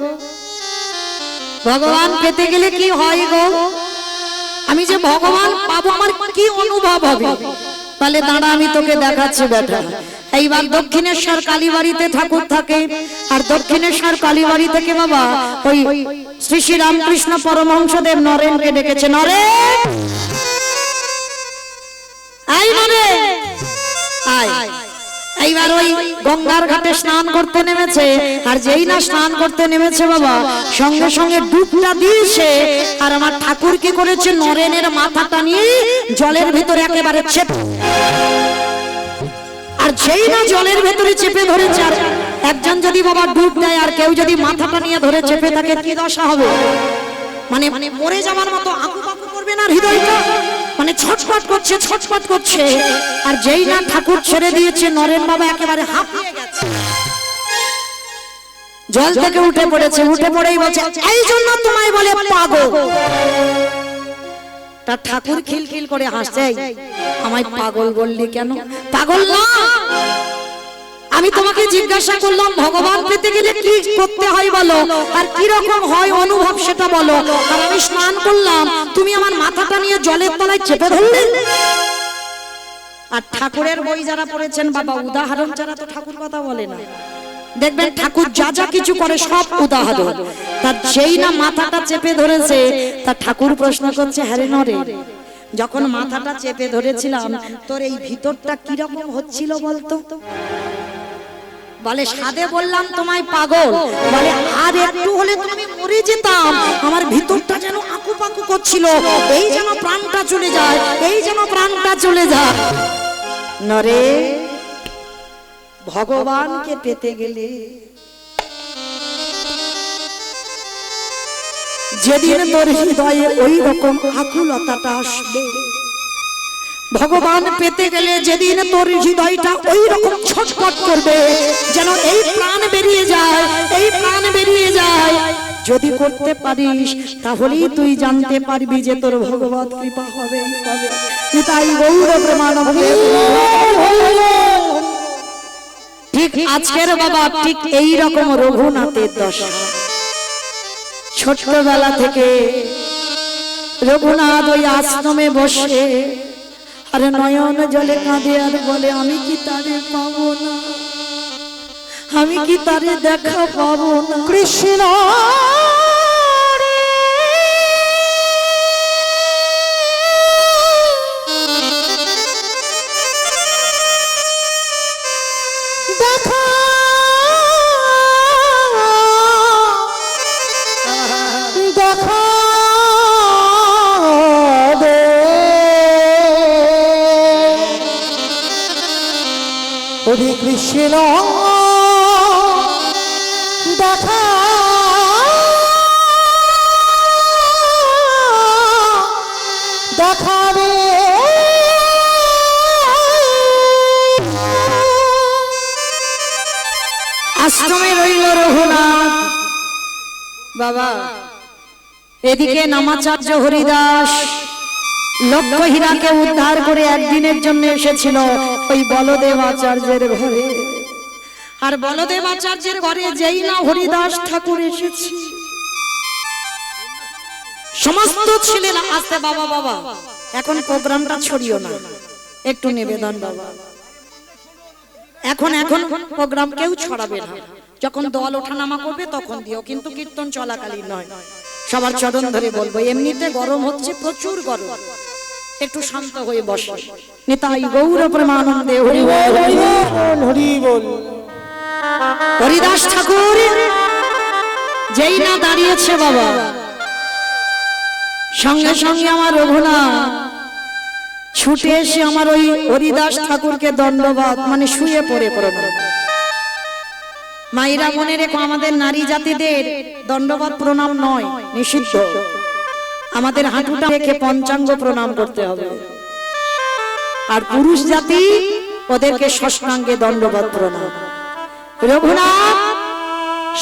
ভগবান পেতে গেলে কি হয় গো? আমি যে ভগবান পাবো, আমার কি অনুভব হবে? তাহলে দাঁড়া, আমি তোকে দেখাচ্ছি বেটা। এইবার দক্ষিণেশ্বর কালীবাড়িতে ঠাকুর থাকে, আর দক্ষিণেশ্বর কালীবাড়ি থেকে বাবা ওই শ্রী শ্রী রামকৃষ্ণ পরমহংসদেব নরেনকে ডেকেছে, নরেন, আয় নরেন, আয়। এইবার ওই গঙ্গার ঘাটে স্নান করতে নেমেছে, আর যেই না স্নান করতে নেমেছে বাবা, সঙ্গে সঙ্গে ডুবটা দিয়েছে। আর আমার ঠাকুর কি করেছে, নরেনের মাথাটা নিয়ে জলের ভিতরে একেবারে চেপে, আর যেই না জলের ভেতরে চেপে ধরেছে, আর একজন যদি বাবা ডুব দেয় আর কেউ যদি মাথাটা নিয়ে ধরে চেপে থাকে, কি দশা হবে? মানে মরে যাওয়ার মতো আকুপাকু করবে না হৃদয়টা, মানে ছটফট করছে, ছটফট করছে। আর যেই না ঠাকুর ছেড়ে দিয়েছে, নরেন বাবা একেবারে হাঁপিয়ে গেছে, জল থেকে উঠে পড়েছে। উঠে পড়েই বলছে, এই জন্য তোমায় বলে পাগল। তার ঠাকুর খিলখিল করে হাসছে, আমায় পাগল বললি কেন? পাগল না, আমি তোমাকে জিজ্ঞাসা করলাম ভগবান পেতে গেলে কি করতে হয় বলো, আর কি রকম হয় অনুভব সেটা বলো। আর আমি স্নান করলাম, তুমি আমার মাথাটা নিয়ে জলের তলায় চেপে ধরলে। আর ঠাকুরের বই যারা পড়েছেন বাবা, উদাহরণ ছাড়া তো ঠাকুর কথা বলে না। দেখবেন ঠাকুর যা যা কিছু করে সব উদাহরণ। তার যেই না মাথাটা চেপে ধরেছে, তা ঠাকুর প্রশ্ন করছে, হ্যাঁ রে নরে, যখন মাথাটা চেপে ধরেছিলাম তোর এই ভিতরটা কিরকম হচ্ছিল বলতো? বলে সাদে বললাম তোমায় পাগল, বলে আর একটু হলে তো আমি মরে যেতাম, আমার ভিতরটা যেন আকুপাকু করছিল, এই যেন প্রাণটা চলে যায়, এই যেন প্রাণটা চলে যায়। নরে ভগবানকে পেতে গেলে যেদিন তোর হৃদয়ে ওই রকম আকুলতাটা আসবে, ভগবান পেতে গেলে যেদিন তোর হৃদয়টা ওই রকম ছটফট করবে যেন এই প্রাণ বেরিয়ে যায়, এই প্রাণ বেরিয়ে যায়, যদি করতে পারিস তাহলেই তুই জানতে পারবি যে তোর ভগবত কৃপা হবে। তাই গৌর প্রেমানন্দে ঠিক আজকের বাবা ঠিক এই রকম রঘুনাথের দশা। ছোটবেলা থেকে রঘুনাথ ওই আশ্রমে বসে আর নয়ন জলে কাঁদে আর বলে আমি কি তারে পাবো না, আমি কি তারে দেখা পাবো না। কৃষ্ণ হরে কৃষ্ণ দেখা দেখাবে আশ্রমে রইল রঘুনাথ বাবা। এদিকে নামাচার্য হরিদাস লক্ষ হীরাকে উদ্ধার করে একদিনের জন্য এসেছিল ওই বলদেব আচার্যের ঘরে। আর বলদেব আচার্যের ঘরে যেই না হরিদাস ঠাকুর এসেছে, সমস্ত ছেলেরা আসতে বাবা বাবা এখন প্রোগ্রামটা ছড়িও না, একটু নিবেদন বাবা, এখন এখন প্রোগ্রাম কেউ ছড়াবে না, যখন দল ওঠানামা করবে তখন দিও, কিন্তু কীর্তন চলাকালীন নয়। সবার চরণ ধরে বলবো, এমনিতে গরম হচ্ছে, প্রচুর গরম, একটু শান্ত হয়ে বসো। নিতাই গৌর প্রেমানন্দে হরি বল হরি বল। হরিদাস ঠাকুর যেই না দাঁড়িয়েছে বাবা, সঙ্গে সঙ্গে আমার রঘুনাথ ছুটে এসে আমার ওই হরিদাস ঠাকুরকে দণ্ডবাদ মানে শুয়ে পড়ে প্রণাম। মায়েরা মনে রেখো, আমাদের নারী জাতিদের দণ্ডবাদ প্রণাম নয়, নিষিদ্ধ। আমাদের হাঁটুটা রেখে পঞ্চাঙ্গ প্রণাম করতে হবে। আর পুরুষ জাতি ওদেরকে ষষ্ঠাঙ্গে দণ্ডবাদ প্রণাম। রঘুনাথ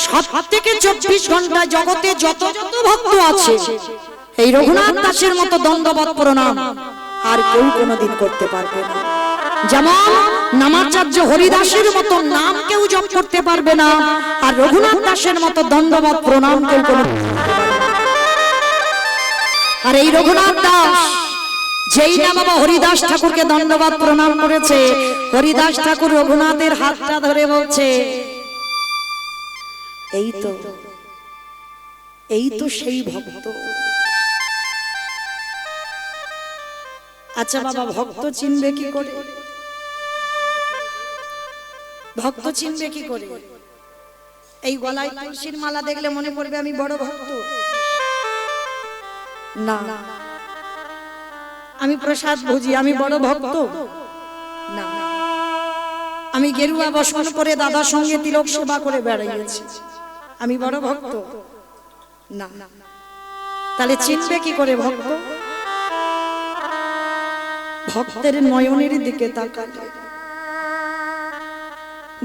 সবথেকে 24 ঘন্টা জগতে যত যত ভক্ত আছে, এই রঘুনাথ দাসের মতো দণ্ডবাদ প্রণাম আর কেউ কোনোদিন করতে পারবে না। যেমন নামাচার্য হরিদাসের মতো নাম কেউ জপ করতে পারবে না, আর রঘুনাথ দাসের মতো দণ্ডবাদ প্রণাম কেউ কোনোদিন করতে পারবে না। আর এই রঘুনাথ দাস যেই না বাবা হরিদাস ঠাকুরকে দণ্ডবাদ প্রণাম করেছে, হরিদাস ঠাকুর রঘুনাথের হাতটা ধরে বলছে, এই তো সেই ভক্ত। আচ্ছা বাবা, ভক্ত চিনবে কি করে? ভক্ত চিনবে কি করে? এই গলায় তুলসীর মালা দেখলে মনে পড়বে আমি বড় ভক্ত? না। আমি প্রসাদ ভুজি, আমি বড় ভক্ত? না। আমি গেরুয়া বসন পরে দাদার সঙ্গে তিলক সেবা করে বেড়াইয়েছি, আমি বড় ভক্ত? না। তাহলে চিনবে কি করে ভক্ত? ভক্তের নয়নের দিকে তাকালে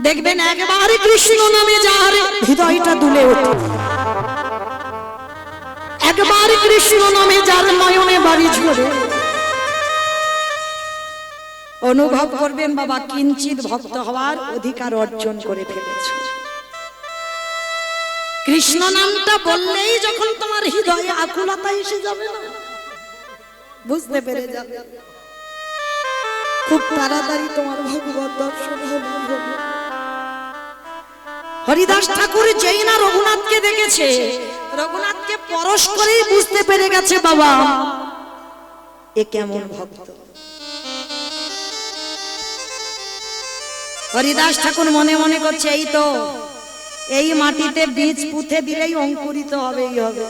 দেখবেন একবার কৃষ্ণ নামে যার হৃদয়টা দুলে ওঠে, একবার কৃষ্ণ নামে যার নয়নে বাড়ি ঝরে, অনুভব করবেন বাবা কিঞ্চিত ভক্ত হওয়ার অধিকার অর্জন করে ফেলেছে। কৃষ্ণ নামটা বললেই যখন তোমার হৃদয়ে আকুলতা এসে যাবে না, বুঝতে পেরে যাবে খুব তাড়াতাড়ি তোমার ভগবত দর্শন হবে। হরিদাস ঠাকুর যেই না রঘুনাথকে দেখেছে, রঘুনাথকে পরশ করেই বুঝতে পেরে গেছে বাবা এ কেমন ভক্ত। হরিদাস ঠাকুর মনে মনে করছে এই তো, এই মাটিতে বীজ পুঁতে দিলেই অঙ্কুরিত হবেই হবে।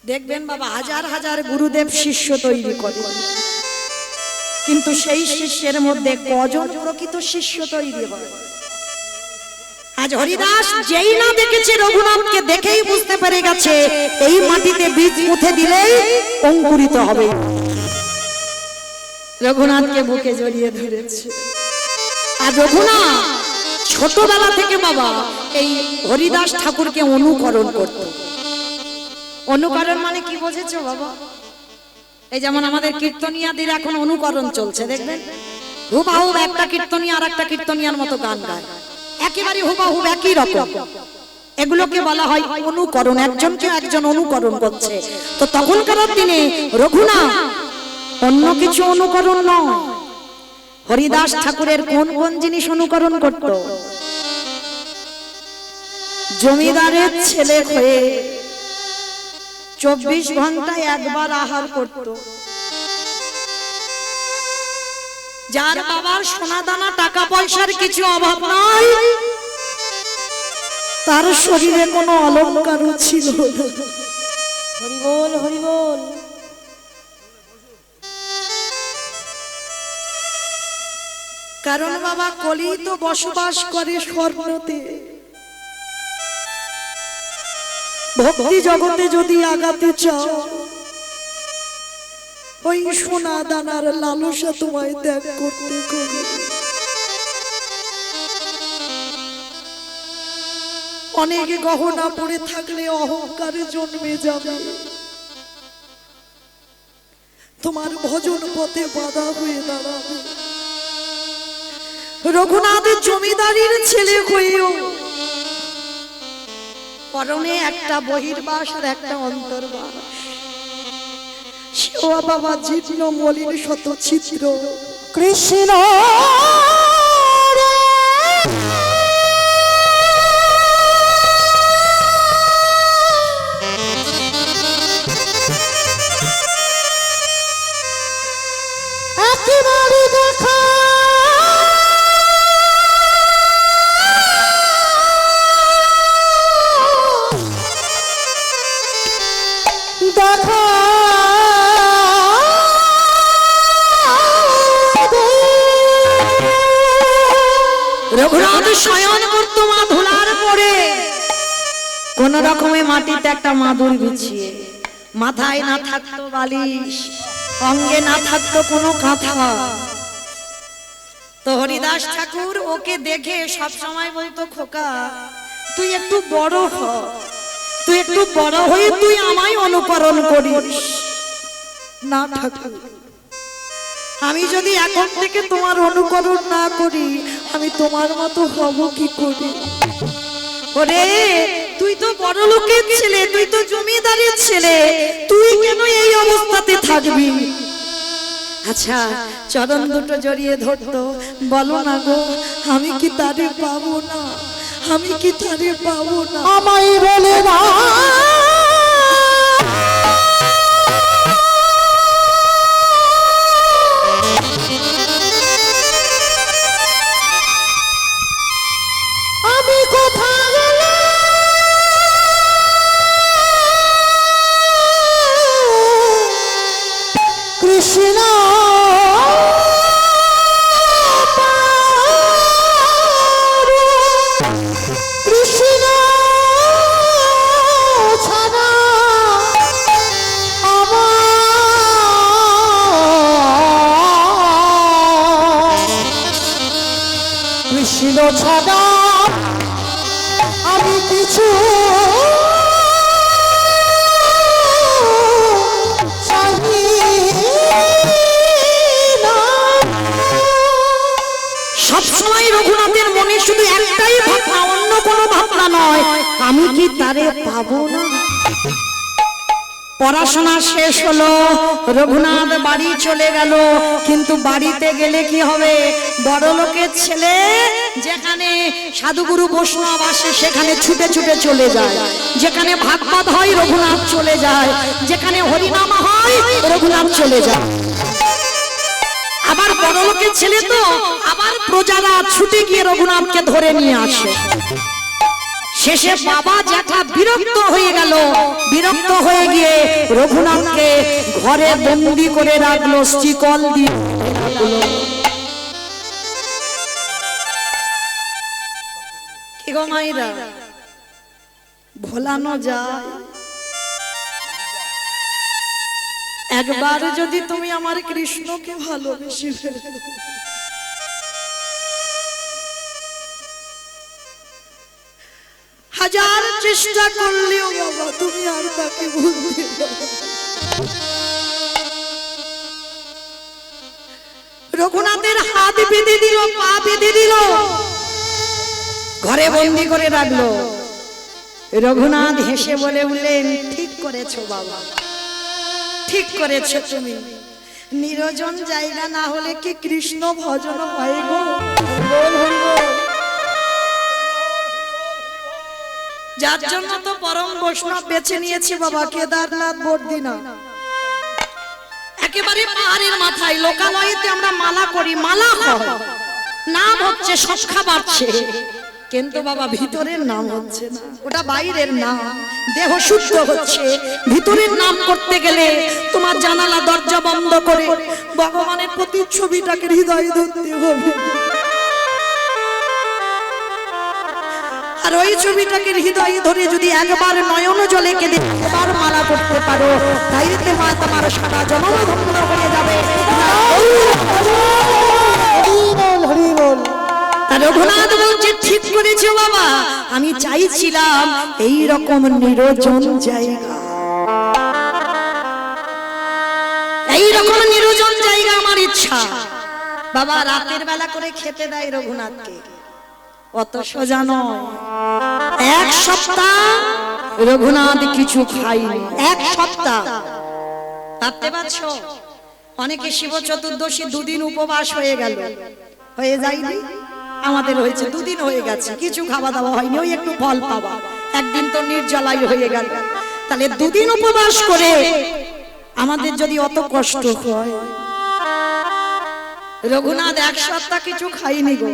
দেখবেন বাবা, হাজার হাজার গুরুদেব শিষ্য তৈরি করে, কিন্তু সেই শিষ্যের মধ্যে কজন প্রকৃত শিষ্য তৈরি হয়? আজ হরিদাস যেই না দেখেছে রঘুনাথকে, দেখেই বুঝতে পেরে গেছে এই মাটিতে বীজ পুঁতে দিলেই অঙ্কুরিত হবে। রঘুনাথকে বুকে জড়িয়ে ধরেছে। আর রঘুনাথ ছোটবেলা থেকে বাবা এই হরিদাস ঠাকুরকে অনুকরণ করত। অনুকরণ মানে কি বুঝেছো বাবা? এই যেমন আমাদের কীর্তনিয়াদের এখন অনুকরণ চলছে, দেখবেন হুবহুব একটা কীর্তনিয়া আর একটা কীর্তনিয়ার মতো গান গায়, একেবারে হুবহুব একই রকম। এগুলোকে বলা হয় অনুকরণ, একজনকে একজন অনুকরণ করছে। তো তখনকার দিনে রঘুনাথ অন্য কিছু অনুকরণ নয়, হরিদাস ঠাকুরের কোন কোন জিনিস অনুকরণ করত? জমিদারের ছেলে হয়ে 24 ঘন্টায় একবার আহার করত। যার বাবার সোনা দানা টাকা পয়সার কিছু অভাব নাই, তার শরীরে কোনো অলংকারও ছিল না। হরি বল, হরি বল। কারণ বাবা কলি তো বসবাস করে স্বর্ণতে। ভক্তি জগতে যদি আগাতে চাও, ওই সোনা দানার লালসা তোমায় ত্যাগ করতে হবে। অনেক গহনা পড়ে থাকলে অহংকারে জন্মে যাবে, তোমার ভজন পথে বাধা হয়ে দাঁড়াবে। রঘুনাথের জমিদারির ছেলে হয়েও পরনে একটা বহির্বাস আর একটা অন্তর্বাস, সেও বাবা জীর্ণ মলিন শত চিত্র। কৃষ্ণ একেবারে দেখা দেখা রঘুনাথ শয়ন করত মা ধুলার পরে, কোন রকমে মাটিতে একটা মাদুর বিছিয়ে, মাথায় না থাকতো বালিশ, অঙ্গে না থাকতো কোনো কাঁথা। তো হরিদাস ঠাকুর ওকে দেখে সব সময় বলতো, খোকা তুই একটু বড় হ, তুই একটু বড় হয়ে তুই আমায় অনুকরণ করিস। না ঠাকুর, আমি যদি এখন থেকে তোমার অনুকরণ না করি, আমি তোমার মতো হব কি করে? ওরে তুই তো বড় লোকের ছেলে, তুই তো জমিদারের ছেলে, তুই কেন এই অবস্থাতে থাকবি? আচ্ছা চরণ দুটো জড়িয়ে ধরতো, বলো না গো আমি কি তারে পাবো না, আমি কি তারে পাবো না? আমায় বলে না আমি কোথায় গেলে কৃষ্ণ কৃষ্ণ ছাড়া কৃষ্ণ ছাড়া আমি কিছু সবসময় রঘুনাথের মনে শুধু একটাই ভাবনা, অন্য কোনো ভাবনা নয়, আমি কি তারে পাবো না? পড়াশোনা শেষ হলো, রঘুনাথ বাড়ি চলে গেল, কিন্তু বাড়িতে গেলে কি হবে? বড় লোকের ছেলে যেখানে সাধুগুরু বৈষ্ণব আসে সেখানে ছুটে ছুটে চলে যায়, যেখানে ভাগবত হয় রঘুনাথ চলে যায়, যেখানে হরিনাম হয় রঘুনাথ চলে যায়। আবার বড়লোকের ছেলে তো, আবার প্রজারা ছুটে গিয়ে রঘুনাথকে ধরে নিয়ে আসে। শেষে বাবা জ্যাঠা বিরক্ত হয়ে গেল, বিরক্ত হয়ে গিয়ে রঘুনাথকে ঘরে বন্দি করে রাখলো, শিকল দিয়ে রাখলো। কি গো মাইরা, ভোলানো যায়? একবার যদি তুমি আমার কৃষ্ণকে ভালোবেসে ফেলো, হাজার চেষ্টা করলেও বাবা তুমি আর তাকে ভুলতে পারবে না। রঘুনাথের হাত বেঁধে দিল, পা বেঁধে দিল, ঘরে বন্দি করে রাখলো। রঘুনাথ হেসে বলে উঠলেন, ঠিক করেছো বাবা, ঠিক করেছো তুমি। নিরজন জায়গা না হলে কি কৃষ্ণ ভজন হয় গো? যার জন্য তো পরম বৈষ্ণব বেছে নিয়েছি বাবা, কেদারনাথ বর্দিনা। একেবারে পাহাড়ের মাথায় লোকালয়েতে আমরা মালা করি, মালা হয়, নাম হচ্ছে, সংখ্যা বাড়ছে, কিন্তু বাবা ভিতরের নাম হচ্ছে না, ওটা বাইরের নাম। দেহ শুদ্ধ হচ্ছে, ভিতরের নাম করতে গেলে তোমার জানালা দরজা বন্ধ করে ভগবানের প্রতিচ্ছবিটাকে হৃদয়ে ধরতে হবে। আর ওই ছবিটাকে হৃদয়ে ধরে যদি একবার নয়ন জলে কেঁদে একবার মালা করতে পারো, তাইতে মা তোমার সারা জন্ম ধন্য হয়ে যাবে। রঘুনাথ বলছে, ঠিক করেছো বাবা, আমি চাইছিলাম এই রকম নিরজন জায়গা, এই রকম নিরজন জায়গা আমার ইচ্ছা। বাবা রাতের বেলা করে খেতে দেয় রঘুনাথকে, অত সোজা নয়। এক সপ্তাহ রঘুনাথ কিছু খায়নি, এক সপ্তাহ। ভাবতে পারছো? অনেকে শিব চতুর্দশী দুদিন উপবাস হয়ে গেল, হয়ে যায়নি? আমাদের হয়েছে দুদিন হয়ে গেছে, কিছু খাওয়া দাওয়া হয়নি, ওই একটু ফল পাওয়া, একদিন তো নির্জলাই হয়ে গেল। তাহলে দুদিন উপবাস করে আমাদের যদি অত কষ্ট হয়, রঘুনাথ এক সপ্তাহ কিছু খাইনি গো।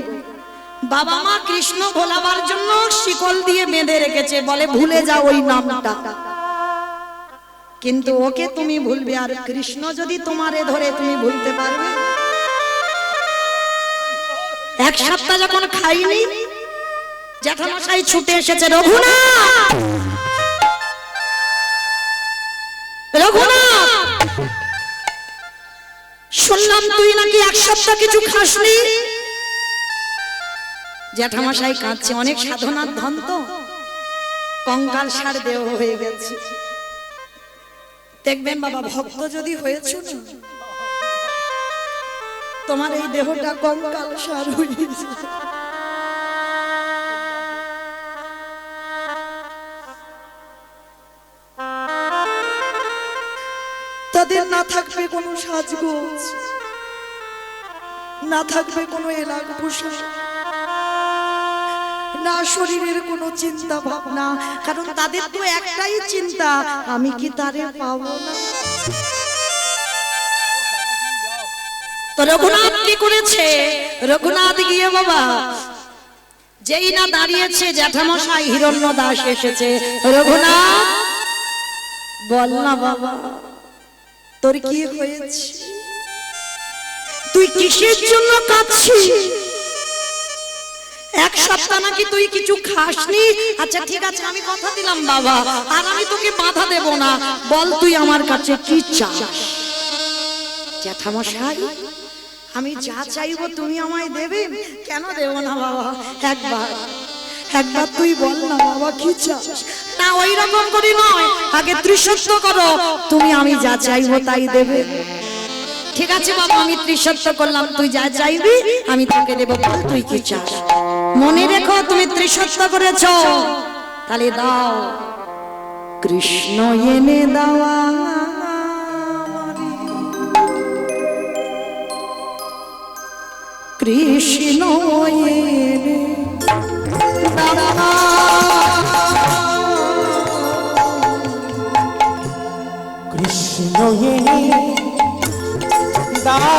বাবা মা কৃষ্ণ ভোলাবার জন্য শিকল দিয়ে বেঁধে রেখেছে, বলে ভুলে যাও ওই নামটা, কিন্তু ওকে তুমি ভুলবে, আর কৃষ্ণ যদি তোমারে ধরে তুমি ভুলতে পারবে? এক সপ্তাহ যখন খাইনি, জ্যাঠামশাই ছুটে এসেছে, রঘুনাথ, রঘুনাথ, শুনলাম তুই নাকি এক সপ্তাহ কিছু খাসনি। জ্যাঠামশাই কাঁদছে, অনেক সাধনার ধন তো, কঙ্কাল সার দেহ হয়ে গেছে। দেখবেন বাবা, ভক্ত যদি হয়েছে না, তোমার এই দেহটা কঙ্কাল সার হয়ে গেছে। তাদের না থাকবে কোনো সাজগোজ, না থাকবে কোনো এলাক পোশাক, না শরীরের কোনো চিন্তা ভাবনা, কারণ তাদের তো একটাই চিন্তা, আমি কি তারে পাবো না। তো রঘুনাথ কি করেছে? রঘুনাথ গিয়ে বাবা যেই না দাঁড়িয়েছে, জ্যাঠামশাই হিরণ্য দাস এসেছে, রঘুনাথ বল না বাবা, তোর কি হয়েছে? তুই কিসের জন্য কাঁদছিস? এক সপ্তাহ নাকি তুই কিছু খাসনি। আচ্ছা ঠিক আছে, আমি কথা দিলাম বাবা, আর আমি তোকে বাধা দেব না, বল তুই আমার কাছে কি চাস? জ্যাঠামশাই, আমি যা চাইবো তুমি আমায় দেবে। কেন দেব না বাবা, একবার একবার তুই বল না বাবা কি চাস। না ওই রকম করি নয়, আগে ত্রিসত্য করো, তুমি আমি যা চাইবো তাই দেবে। ঠিক আছে বাবা, আমি ত্রিসত্য করলাম, তুই যা চাইবি আমি তোকে দেবো, বল তুই কি চাস। মনে রেখো তুমি ত্রিসত্য করেছো, তাহলে দাও, কৃষ্ণ এনে দাওয়া, কৃষ্ণ এনে দাওয়া, কৃষ্ণ এনে দাওয়া,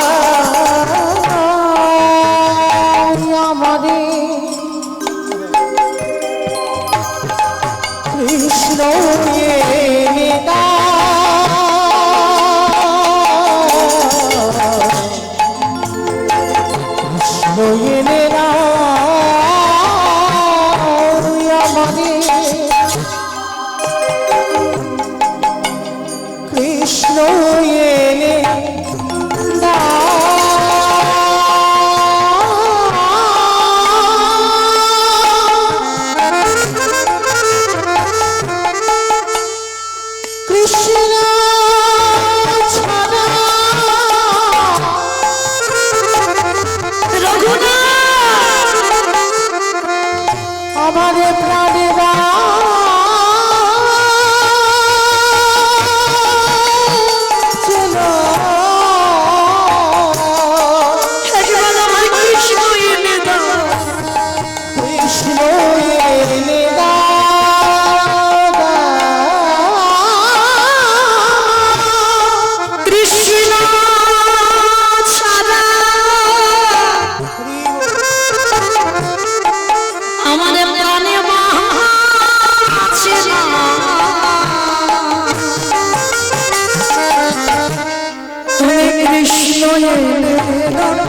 এনে দাও না।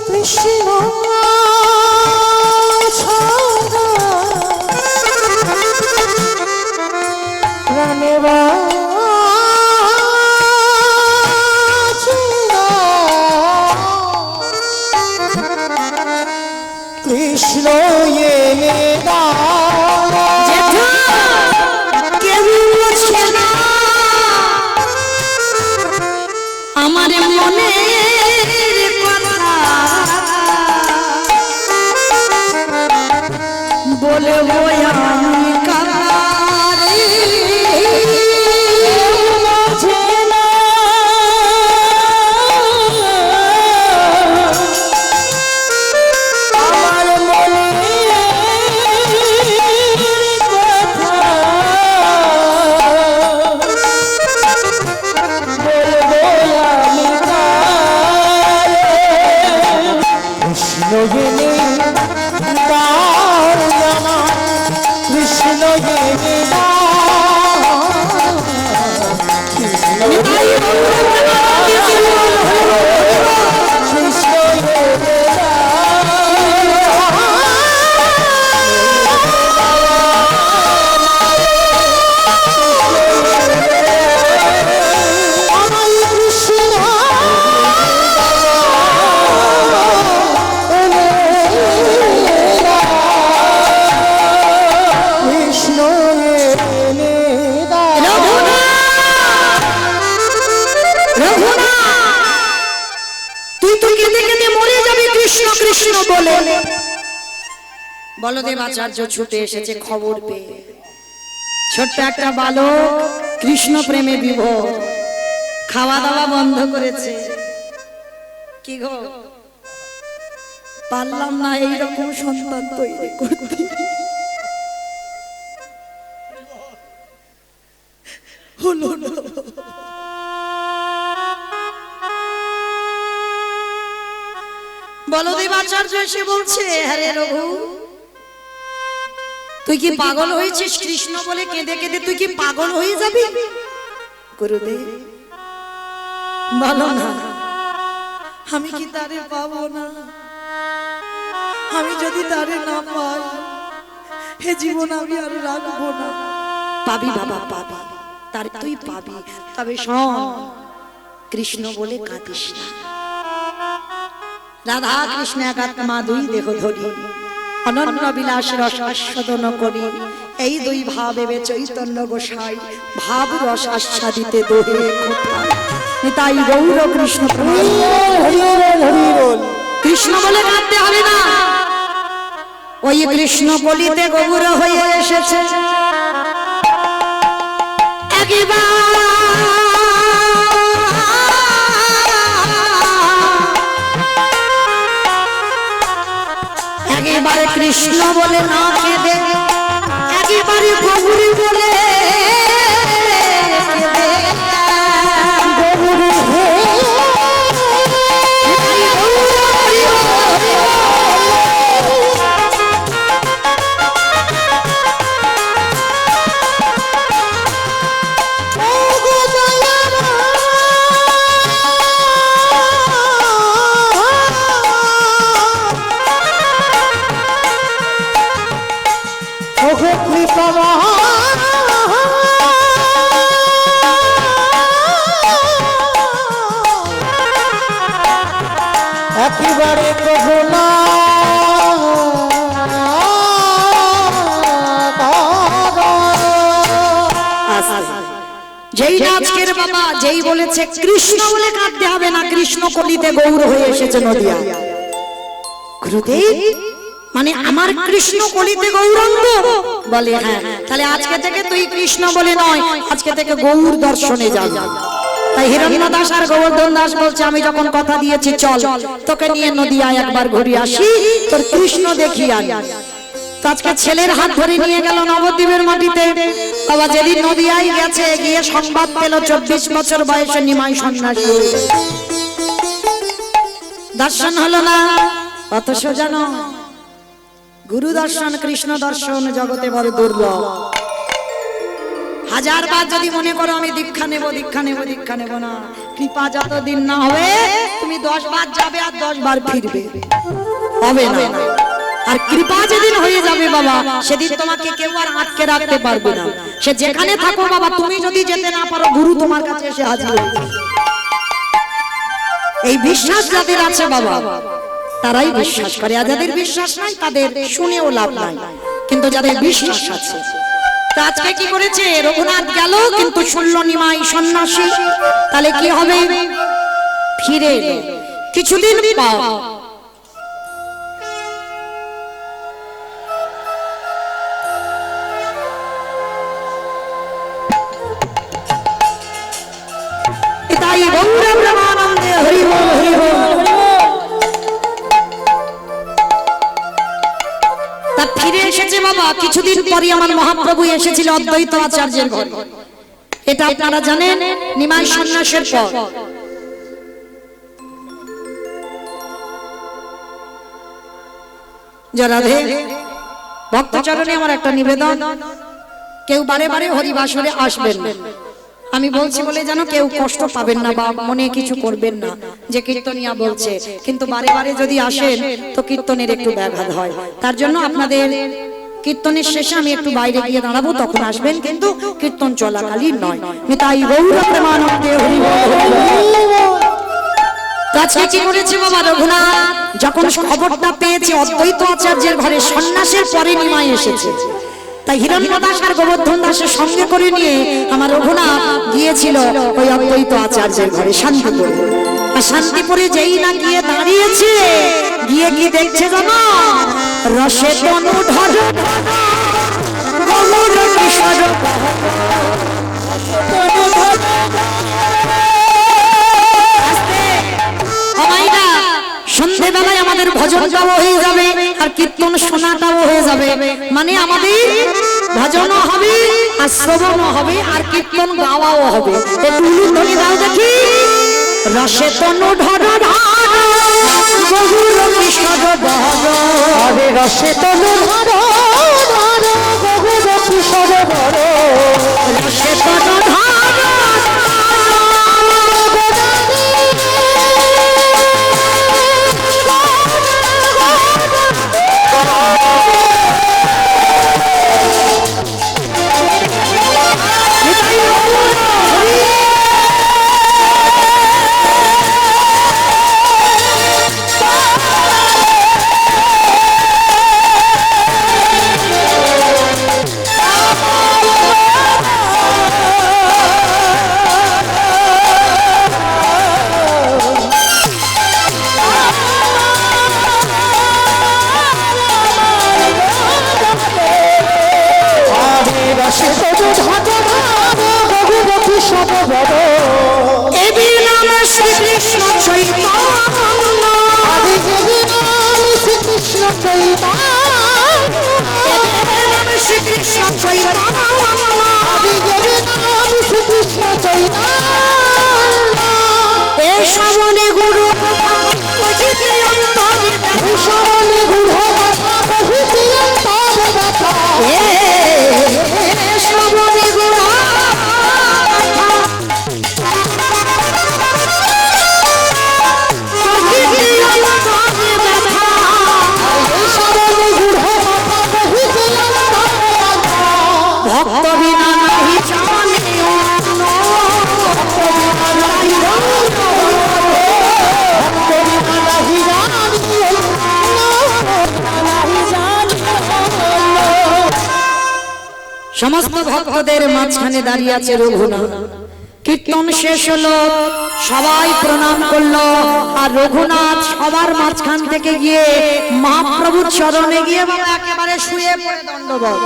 কৃষ্ণ ছাড়া প্রাণে বাঁচে না। কৃষ্ণ এনে দাও। জেঠু, কেউ বোঝে না আমার মনের কথা, বলবো আমি কারে, বোঝে না আমার মনের কথা, বলবো আমি কারে। কৃষ্ণ এনে দাও জানা, কৃষ্ণ এনে দাও, কৃষ্ণ এনে তুই তো কেঁদে কেঁদে মরে যাবি কৃষ্ণ কৃষ্ণ বলে। বলদেব আচার্য ছুটে এসেছে খবর পেয়ে। ছোট্ট একটা বালক কৃষ্ণ প্রেমে বিভোর, খাওয়া দাওয়া বন্ধ করেছে। কি গো, পারলাম না এইরকম সন্তান তৈরি করতে। হলো না। বলদেব আচার্য এসে বলছে, হ্যাঁ রঘু, তুই কি পাগল হয়েছিস? কৃষ্ণ বলে কেঁদে কেঁদে তুই কি পাগল হয়ে যাবি? গুরুদেব বলো না, আমি কি তারে পাবো না? আমি যদি তারে না পাই, হে জীবন আমি আর রাখবো না। পাবি বাবা পাবি, তার তুই পাবি, তবে শোন, কৃষ্ণ বলে কাঁদিস না। রাধা কৃষ্ণ একাত্মা দুই দেহ ধরি, অনন্য বিলাস রস আস্বাদন করি, এই দুই ভাব এবে চৈতন্য গোসাই ভাব রস আস্বাদিতে দোহে কোথায়। তাই গৌর কৃষ্ণ কৃষ্ণ বলে কাঁদতে হবে না। ওই কৃষ্ণ বলিতে গৌর হয়ে এসেছে একেবারে কৃষ্ণ বলে না কেঁদে, একেবারে গৌরী বলে একেবারে কহো না যেই আজকের বাবা যেই বলেছে কৃষ্ণ বলে কাঁদতে হবে না, কৃষ্ণ কলিতে গৌর হয়ে এসেছে নদিয়া। গুরুদেব মানে আমার কৃষ্ণ কলিতে গৌরাঙ্গ বলে, হ্যাঁ তাহলে আজকে থেকে তুই কৃষ্ণ বলে নয়, আজকে থেকে গৌর দর্শনে যাবি। তাই হিরণ্য দাস আর গোবর্ধন দাস বলছে, আমি যখন কথা দিয়েছি চল তোকে নিয়ে নদিয়ায় একবার ঘুরে আসি, তোর কৃষ্ণ দেখি আনি। আজকে ছেলের হাত ধরে নিয়ে গেল নবদ্বীপের মাটিতে। বাবা যেদিন নদিয়ায় গেছে, গিয়ে সংবাদ পেল 24 বছর বয়সে নিমাই সন্ন্যাসী। দর্শন হলো না, অত সোজা নয়। গুরু দর্শন, কৃষ্ণ দর্শন জগতে বড় দুর্লভ। হাজার বার যদি মনে করো আমি দীক্ষা নেব, দীক্ষা নেব, দীক্ষা নেব না, কৃপা যতদিন না হবে তুমি 10 বার যাবে আর 10 বার ফিরবে, হবে না। আর কৃপা যেদিন হয়ে যাবে বাবা, সেদিন তোমাকে কেউ আর আটকে রাখতে পারবে না। সে যেখানে থাকো বাবা, তুমি যদি যেতে না পারো, গুরু তোমার কাছে এসে হাজির হবে। এই বিশ্বাস যাদের আছে বাবা, তারাই বিশ্বাস করে। আর যাদের বিশ্বাস নাই তাদের শুনেও লাভ নাই, কিন্তু যাদের বিশ্বাস আছে। তা আজকে কি করেছে, রঘুনাথ গেল কিন্তু শুনল নিমাই সন্ন্যাসী, তাহলে কি হবে, ফিরে এলো। কিছুদিন পর তাই গৌর ব্রহ্মানন্দে হরি বল, হরি বল। তা ফিরে এসেছে বাবা। কিছুদিন পরে আমার মহাপ্রভু এসেছিল অদ্বৈত আচার্যের ঘরে। এটা আপনারা জানেন, নিমাই সন্ন্যাসের পর। রাধে ভক্তচরণে আমার একটা নিবেদন, কেউ বারে বারে হরিবাসরে আসবেন না। আমি বলছি বলে যেন কেউ কষ্ট পাবেন না বা মনে কিছু করবেন না যে কীর্তনিয়া বলছে, কিন্তু বারে বারে যদি আসেন তো কীর্তনের একটু ব্যাঘাত হয়। তার জন্য আপনাদের কীর্তনের শেষে আমি একটু বাইরে গিয়ে দাঁড়াবো, তখন আসবেন, কিন্তু কীর্তন চলাকালীন নয়। নিতাই গৌর প্রেমানন্দে হরি বল। আজকে কি করেছে বাবা, রঘুনাথ যখন খবরটা পেয়েছে অদ্বৈত আচার্যের ঘরে সন্ন্যাসের পরে নিমাই এসেছে, তাই হিরণ্য দাস আর গোবর্ধন দাসের সঙ্গে করে নিয়ে আমার রঘুনাথ গিয়েছিল ওই অদ্বৈত আচার্যের ঘরে শান্তিপুরে। আর শান্তিপুরে যেই না গিয়ে দাঁড়িয়েছে, গিয়ে কি দেখছে জানো, রসে তনু ঢল গৌর কিশোর সন্ধ্যেবেলায় আমাদের ভজনটাও হয়ে যাবে আর কীর্তন শোনাটাও হয়ে যাবে, মানে আমাদের ভজনও হবে আর শ্রবণও হবে আর কীর্তন গাওয়াও হবে। একটু ধ্বনি দাও দেখি, রসে তনু ঢর গৌর কিশোর হরে, রসে তনু ঢর গৌর কিশোর হরে, রসে তনু সমস্ত ভক্তদের মাঝখানে দাঁড়িয়ে আছে রঘুনাথ। কীর্তন শেষ হলো, সবাই প্রণাম করলো, আর রঘুনাথ সবার মাঝখান থেকে গিয়ে মহাপ্রভুর চরণে গিয়ে বাবা একেবারে শুয়ে পড়ে দণ্ডবত।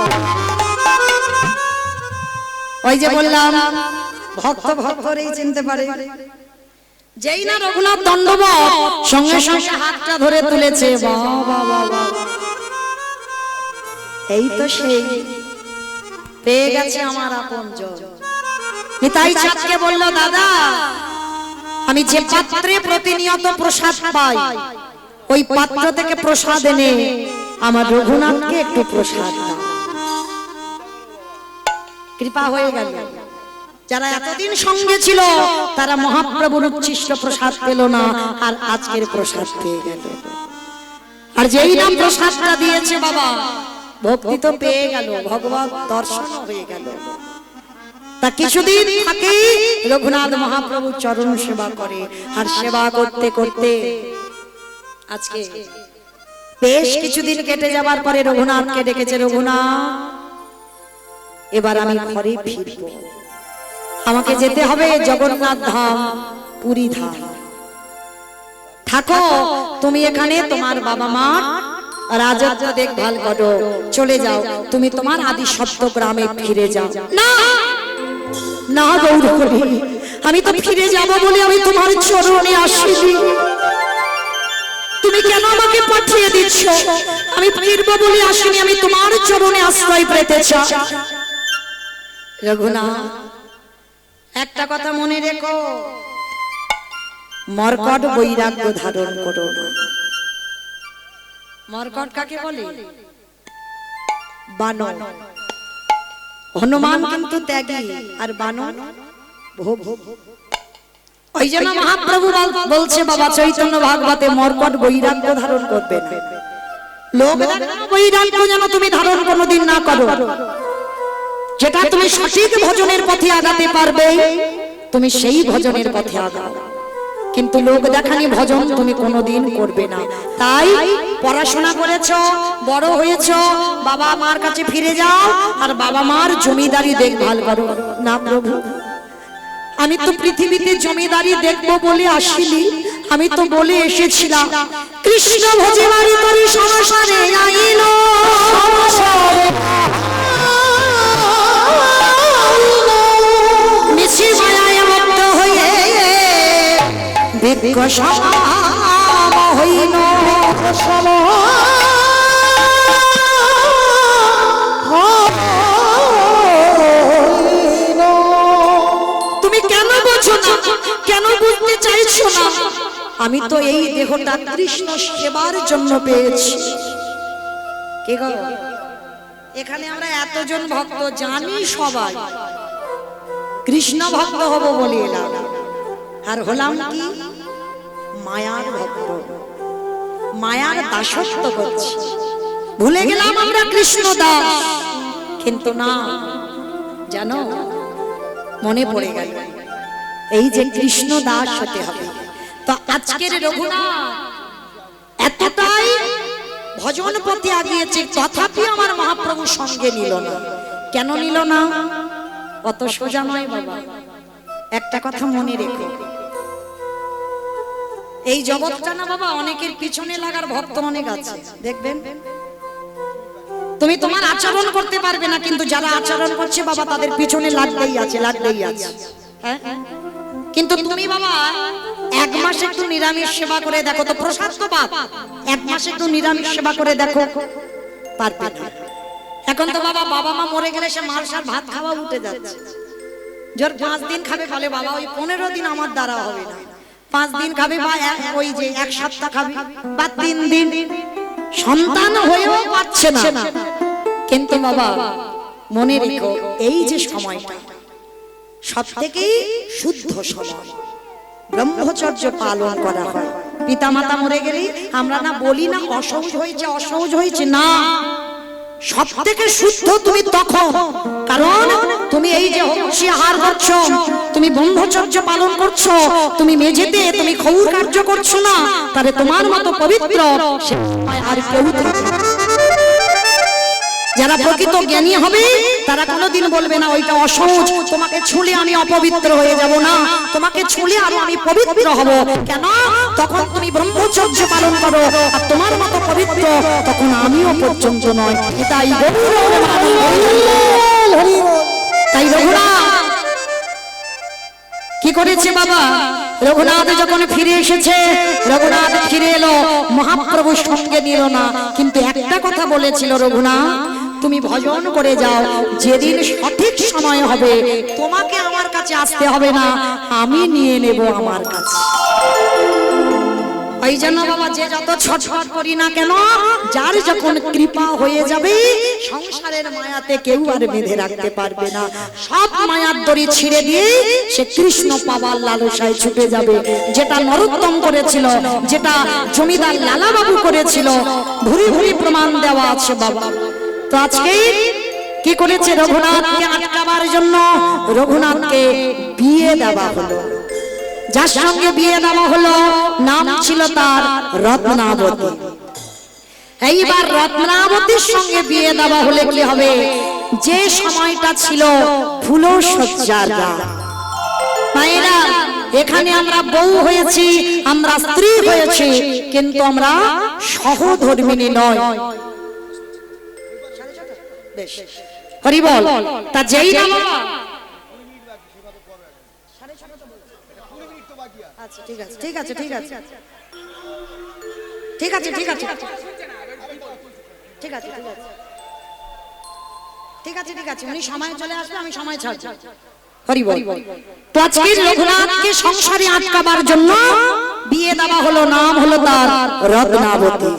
ওই যে বললাম ভক্ত ভক্তরেই চিনতে পারে। যেই না রঘুনাথ দণ্ডবত, সঙ্গে সঙ্গে হাতটা ধরে তুলেছে, বাবা বাবা, এই তো সেই পেয়ে গেছে আমার আপনজন। নিতাই চাঁদকে বলল, দাদা আমি যে পাত্রে প্রতিনিয়ত প্রসাদ পাই ওই পাত্র থেকে প্রসাদ এনে আমার রঘুনাথকে একটু প্রসাদ দাও। কৃপা হয়ে গেল। যারা এতদিন সঙ্গে ছিল তারা মহাপ্রভুর উচ্ছিষ্ট প্রসাদ পেল না, আর আজকের প্রসাদ পেয়ে গেল। আর যেই নাম প্রসাদটা দিয়েছে বাবা, ভক্তি তো পেয়ে গেল, ভগবত দর্শন হয়ে গেল। তা কিছুদিন থাকেই রঘুনাথ মহাপ্রভু চরণ সেবা করে, আর সেবা করতে করতে আজকে বেশ কিছুদিন কেটে যাবার পরে রঘুনাথকে ডেকেছে, রঘুনাথ এবার আমি ঘরে ফিরব, আমাকে যেতে হবে জগন্নাথ ধাম, পুরী ধাম। থাকো তুমি এখানে, তোমার বাবা মা রাজত্ব দেখভাল করো, চলে যাও, তুমি তোমার আদি সত্য গ্রামে ফিরে যাও। না না গৌরহরি, আমি তো ফিরে যাব বলে আমি তোমার চরণে আসিনি। তুমি কেন আমাকে পাঠিয়ে দিচ্ছ? আমি ফিরবো বলে আসিনি, আমি তোমার চরণে আশ্রয় পেতে চাই। রঘুনাথ একটা কথা মনে রেখো, মর্কট বৈরাগ্য ধারণ করো না। মর্কট কাকে বলে? বানর। হনুমান কিন্তু ত্যাগী, আর বানর ভোগ। ওই জন্য মহাপ্রভু বলছে বাবা চৈতন্য ভাগবতে, মর্কট বৈরাগ্য ধারণ করবে না। লোক বৈরাগ্য যেন তুমি ধারণ কোনোদিন না করো। যেটা তুমি সঠিক ভজনের পথে আগাতে পারবে, তুমি সেই ভজনের পথে আগাও, কিন্তু লোক দেখানি ভজন তুমি কোনোদিন করবে না। তাই পড়াশোনা করেছো, বড় হয়েছো, বাবা মার কাছে ফিরে যাও, আর বাবা মার জমিদারি দেখভাল করো। না প্রভু, আমি তো পৃথিবীতে জমিদারি দেখবো বলে আসিনি, আমি তো বলে এসেছিলাম কৃষ্ণ ভজে বাড়ি করি সংসারে আইল, মিছি মায়ায় মুক্ত হয়ে বিজ্ঞ সম হইল। তুমি কেন বোঝো না? কেন বুঝতে চাইছো না? আমি তো এই দেহটা কৃষ্ণ সেবার জন্য পেয়েছি। কে গো, এখানে আমরা এতজন ভক্ত জানি, সবাই কৃষ্ণ ভক্ত হব বলে এলাম, আর হলাম কি মায়ার ভক্ত, মায়ার দাসত্ব করছি। ভুলে গেলাম আমরা কৃষ্ণ দাস, কিন্তু না, জানো মনে পড়ে গেল এই যে কৃষ্ণ দাস হতে হবে। তো আজকের রঘুনাথ এতটাই ভজন পথে আগিয়েছে, তথাপি আমার মহাপ্রভু সঙ্গে নিল না। কেন নিল না? অত সোজা নয় বাবা। একটা কথা মনে রেখো, এই জগৎটা না বাবা অনেকের পিছনে লাগার ভক্ত অনেক আছে, দেখবেন। তুমি তোমার আচরণ করতে পারবে না, কিন্তু যারা আচরণ করছে বাবা তাদের পিছনে লাগতেই আছে, লাগতেই আছে। হ্যাঁ, কিন্তু তুমি বাবা এক মাস একটু নিরামিষ সেবা করে দেখো তো, প্রসাদ তো পাপ, এক মাস একটু নিরামিষ সেবা করে দেখো, পারবে না। এখন তো বাবা বাবা মা মরে গেলে সে মালসার ভাত খাওয়া উঠে যাচ্ছে। যার 5 দিন খাবে বলে বাবা ওই 15 দিন আমার দ্বারা হবে না, 5 দিন খাবে বা ওই যে 1 সপ্তাহ খাবে বা 3 দিন, সন্তান হয়েও পাচ্ছে না। কিন্তু বাবা মনে রেখো, এই যে সময়টা সবথেকে শুদ্ধ সময়, ব্রহ্মচর্য পালন করা হয়। পিতা মাতা মরে গেলে আমরা না বলি না অসহজ হয়েছে, অসহজ হয়েছে, না, সব থেকে শুদ্ধ তুমি তখন, কারণ তুমি এই যে হংসী আহার করছো, তুমি ব্রহ্মচর্য পালন করছো, তুমি মেঝেতে তুমি ক্ষৌর কার্য করছো না, তাহলে তোমার মতো পবিত্র আর কেউ থাকে। যারা প্রকৃত জ্ঞানী হবে তারা কোনোদিন বলবে না ওইটা অসহজ, তোমাকে ছুঁলে আমি অপবিত্র হয়ে যাব, না, তোমাকে ছুঁলে আরো আমি পবিত্র হব। কেন? তখন তুমি ব্রহ্মচর্য পালন করো, আর তোমার মতো পবিত্র তখন আমিও পর্যন্ত নয়। তাই তাই রঘুনাথ কি করেছে বাবা? রঘুনাথ যখন ফিরে এসেছে, রঘুনাথ ফিরে এলো, মহাপ্রভু সঙ্গে নিল না, কিন্তু একটা কথা বলেছিল রঘুনাথ, তুমি ভজন করে যাও, যেদিন সঠিক সময় হবে তোমাকে আমার কাছে আসতে হবে না, আমি নিয়ে নেব আমার কাছে। ওই জন্য বাবা যে যত ছটফট করি না কেন, যার যখন কৃপা হয়ে যাবে সংসারের মায়াতে কেউ আর বেঁধে রাখতে পারবে না। সব মায়ার দড়ি ছিঁড়ে দিয়ে সে কৃষ্ণ পাবার লালসায় ছুটে যাবে। যেটা নরোত্তম করেছিল, যেটা জমিদার লালাবাবু করেছিল, ভুরি ভুরি প্রমাণ দেওয়া আছে বাবা। তো আজকে কি করেছে, রঘুনাথকে আটকাবার জন্য রঘুনাথকে বিয়ে দেওয়া হলো। যার সঙ্গে বিয়ে দেওয়া হলো নাম ছিল তার রত্নাবতী। এইবার রত্নাবতীর সঙ্গে বিয়ে দেওয়া হলে কি হবে, যে সময়টা ছিল ফুলশয্যার রাত। মায়েরা, এখানে আমরা বউ হয়েছি, আমরা স্ত্রী হয়েছি, কিন্তু আমরা সহধর্মিণী নয়। হরি বল। তা যেই না ঠিক আছে ঠিক আছে ঠিক আছে ঠিক আছে ঠিক আছে ঠিক আছে ঠিক আছে ঠিক আছে উনি সময় চলে আসবে, আমি সময় ছাড়ছি। হরি বল। তো আজকে রঘুনাথকে সংসারে আটকাবার জন্য বিয়ে দেওয়া হলো, নাম হলো তার রত্নাবতী।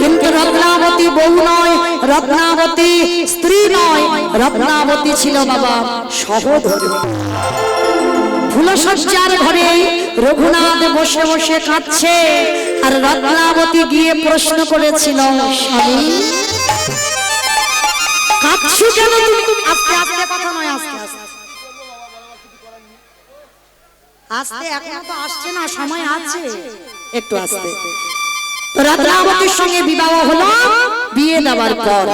কিন্তু রত্নাবতী বউ নয়, রত্নাবতী স্ত্রী নয়, রত্নাবতী ছিল বাবা সহধর্মিণী। ফুলশয্যার ঘরে রঘুনাথ বসে বসে কাঁদছে, আর রত্নাবতী গিয়ে প্রশ্ন করেছিল, স্বামী কাঁদছো কেন তুমি? আস্তে আস্তে কথা নয়, আস্তে আস্তে আস্তে, এখনো তো আসছে না, সময় আছে, একটু আস্তে। তো রত্নাবতীর সঙ্গে বিবাহ হলো বিয়ে দেওয়ার পর।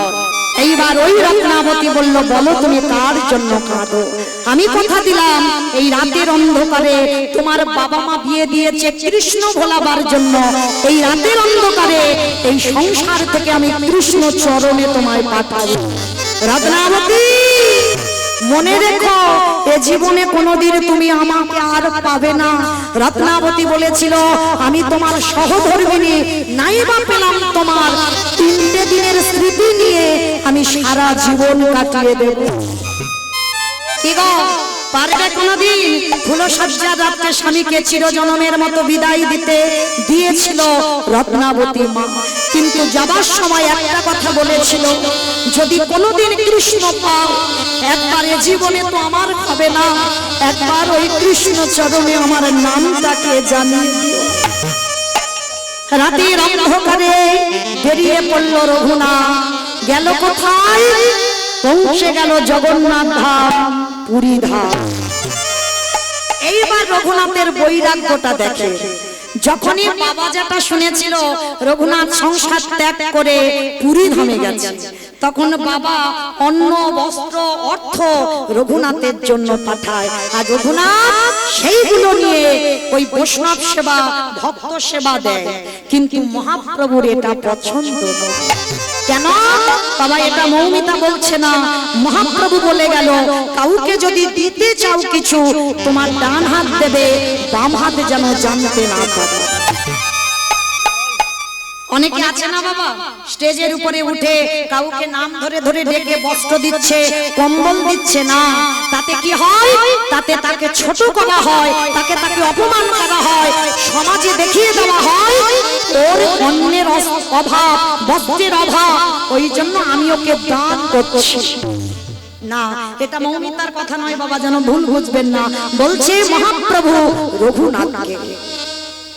এইবার ওই রত্নাবতী বলল, বলো তুমি কার জন্য কাঁদো? আমি কথা দিলাম এই রাতের অন্ধকারে তোমার বাবা মা বিয়ে দিয়েছে কৃষ্ণ ভোলাবার জন্য, এই রাতের অন্ধকারে এই সংসার থেকে আমি কৃষ্ণ চরণে তোমায় পাঠাবো। রত্নাবতী মনে রেখো, এ জীবনে কোনোদিন তুমি আমাকে আর পাবে না। রত্নাবতী বলেছিল, আমি তোমার সহধর্মিণী, নাইবা পেলাম তোমার 3টে দিনের স্মৃতি নিয়ে আমি সারা জীবন কাটিয়ে দেব। কি গো, পারবে কোনোদিন? ফুলশয্যার রাতে স্বামীকে চিরজনমের মতো বিদায় দিতে দিয়েছিল রত্নাবতী মা, কিন্তু যাবার সময় একটা কথা বলেছিল, যদি কোনোদিন কৃষ্ণ পাও, একবারে জীবনে তো আমার হবে না, একবার ওই কৃষ্ণ চরণে আমার নামটাকে জানিয়ে দিও। রাতের অন্ধকারে বেরিয়ে পড়ল রঘুনাথ। গেল কোথায়? পৌঁছে গেল জগন্নাথ ধাম, পুরী ধাম। এইবার রঘুনাথের বৈরাগ্যটা দেখে। যখনই বাবা যেটা শুনেছিল রঘুনাথ সংসার ত্যাগ করে পুরী ধামে গেছে, তখন বাবা অন্ন বস্ত্র অর্থ রঘুনাথের জন্য পাঠায়, আর রঘুনাথ সেইগুলো নিয়ে ওই বৈষ্ণব সেবা ভক্ত সেবা দেয়। কিন্তু মহাপ্রভুর এটা পছন্দ নয়। কেন বাবা? এটা মৌমিতা বলছে না, মহাপ্রভু বলে গেল, কাউকে যদি দিতে চাও কিছু, তোমার ডান হাত দেবে, বাম হাতে যেন জানতে না পারে। অনেকে আছে না বাবা, স্টেজের উপরে উঠে কাউকে নাম ধরে ধরে ডেকে বস্ত্র দিচ্ছে, কম্বল দিচ্ছে না, তাতে কি হয়? তাতে তাকে ছোট করা হয়, তাকে অপমান করা হয়, সমাজে দেখিয়ে দেওয়া হয় ওর অন্যের অভাব, বস্ত্রের অভাব, ওই জন্য আমি ওকে দান করছি না। এটা মৌমিতার কথা নয় বাবা, যেন ভুল বুঝবেন না। বলছে মহাপ্রভু রঘুনাথকে,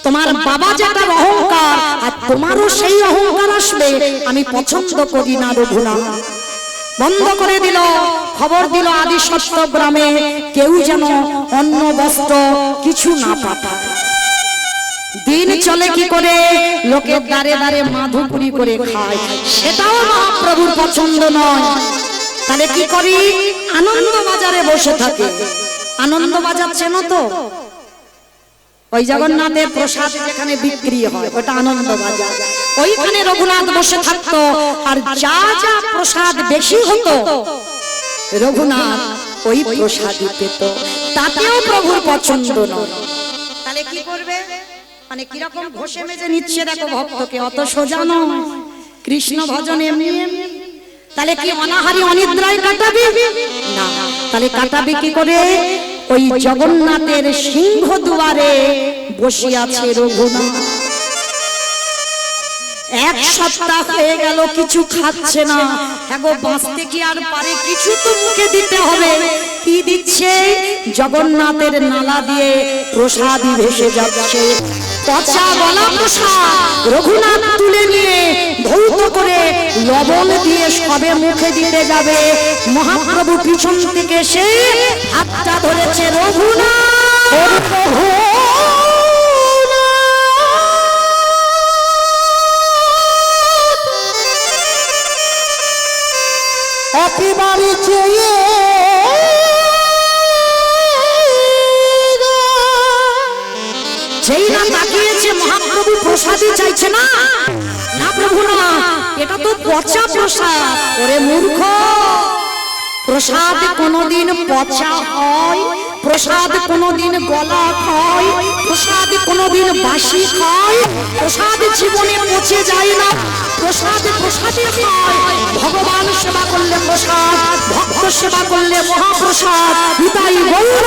তোমার বাবা যেটা অহংকার, আর তোমারও সেই অহংকার আসবে, আমি পছন্দ করি না রঘুনাথ। বন্ধ করে দিল, খবর দিল আদি সত্য গ্রামে কেউ যেন অন্ন বস্ত্র কিছু না পাঠায়। দিন চলে কি করে? লোকের দ্বারে দ্বারে মাধুপুরি করে খায়, সেটাও মহাপ্রভুর পছন্দ নয়। তাহলে কি করি? আনন্দ বাজারে বসে থাকে। আনন্দ বাজার চেনো তো? ওই জগন্নাথের প্রসাদ যেখানে বিক্রি হয়, ওটা আনন্দ বাজার। ওইখানে রঘুনাথ বসে থাকতো, আর যা যা প্রসাদ বেশি হতো রঘুনাথ ওই প্রসাদই পেত। তাতেও প্রভুর পছন্দ নয়। তাহলে কি করবে? মানে কিরকম ঘষে মেজে নিচ্ছে দেখো ভক্তকে, অত সোজা নয়। কৃষ্ণ ভজন এমনি এমনি তাহলে কি অনাহারি অনিদ্রায় কাটাবি না, তাহলে কাটাবি কি করে? ওই জগন্নাথের সিংহ দুয়ারে বসে আছে রঘুনাথ। এক সপ্তাহ হয়ে গেল কিছু খাচ্ছে না, এগো বাঁচতে কি আর পারে? কিছু তো মুখে দিতে হবে। কি দিচ্ছে? জগন্নাথের নালা দিয়ে প্রসাদী ভেসে যাচ্ছে, পচা গলা প্রসাদ। রঘুনাথ তুলে নিয়ে ধৌত করে লবণ দিয়ে সবে মুখে দিতে যাবে, মহাপ্রভু পিছন থেকে এসে হাতটা ধরেছে। রঘুনাথ একেবারে চেয়ে যেই না তাকিয়েছে, মহাপ্রভু প্রসাদই চাইছে না। না প্রভু না, এটা তো পচা প্রসাদ। ওরে মূর্খ, প্রসাদ কোনদিন পচা হয়? প্রসাদ কোনদিন গলা খায়? প্রসাদ কোনদিন বাসি খায়? প্রসাদ জীবনে পচে যায় না, প্রসাদ প্রসাদই খায়। ভগবান সেবা করলে প্রসাদ, ভক্ত সেবা করলে মহাপ্রসাদ। তাই গৌর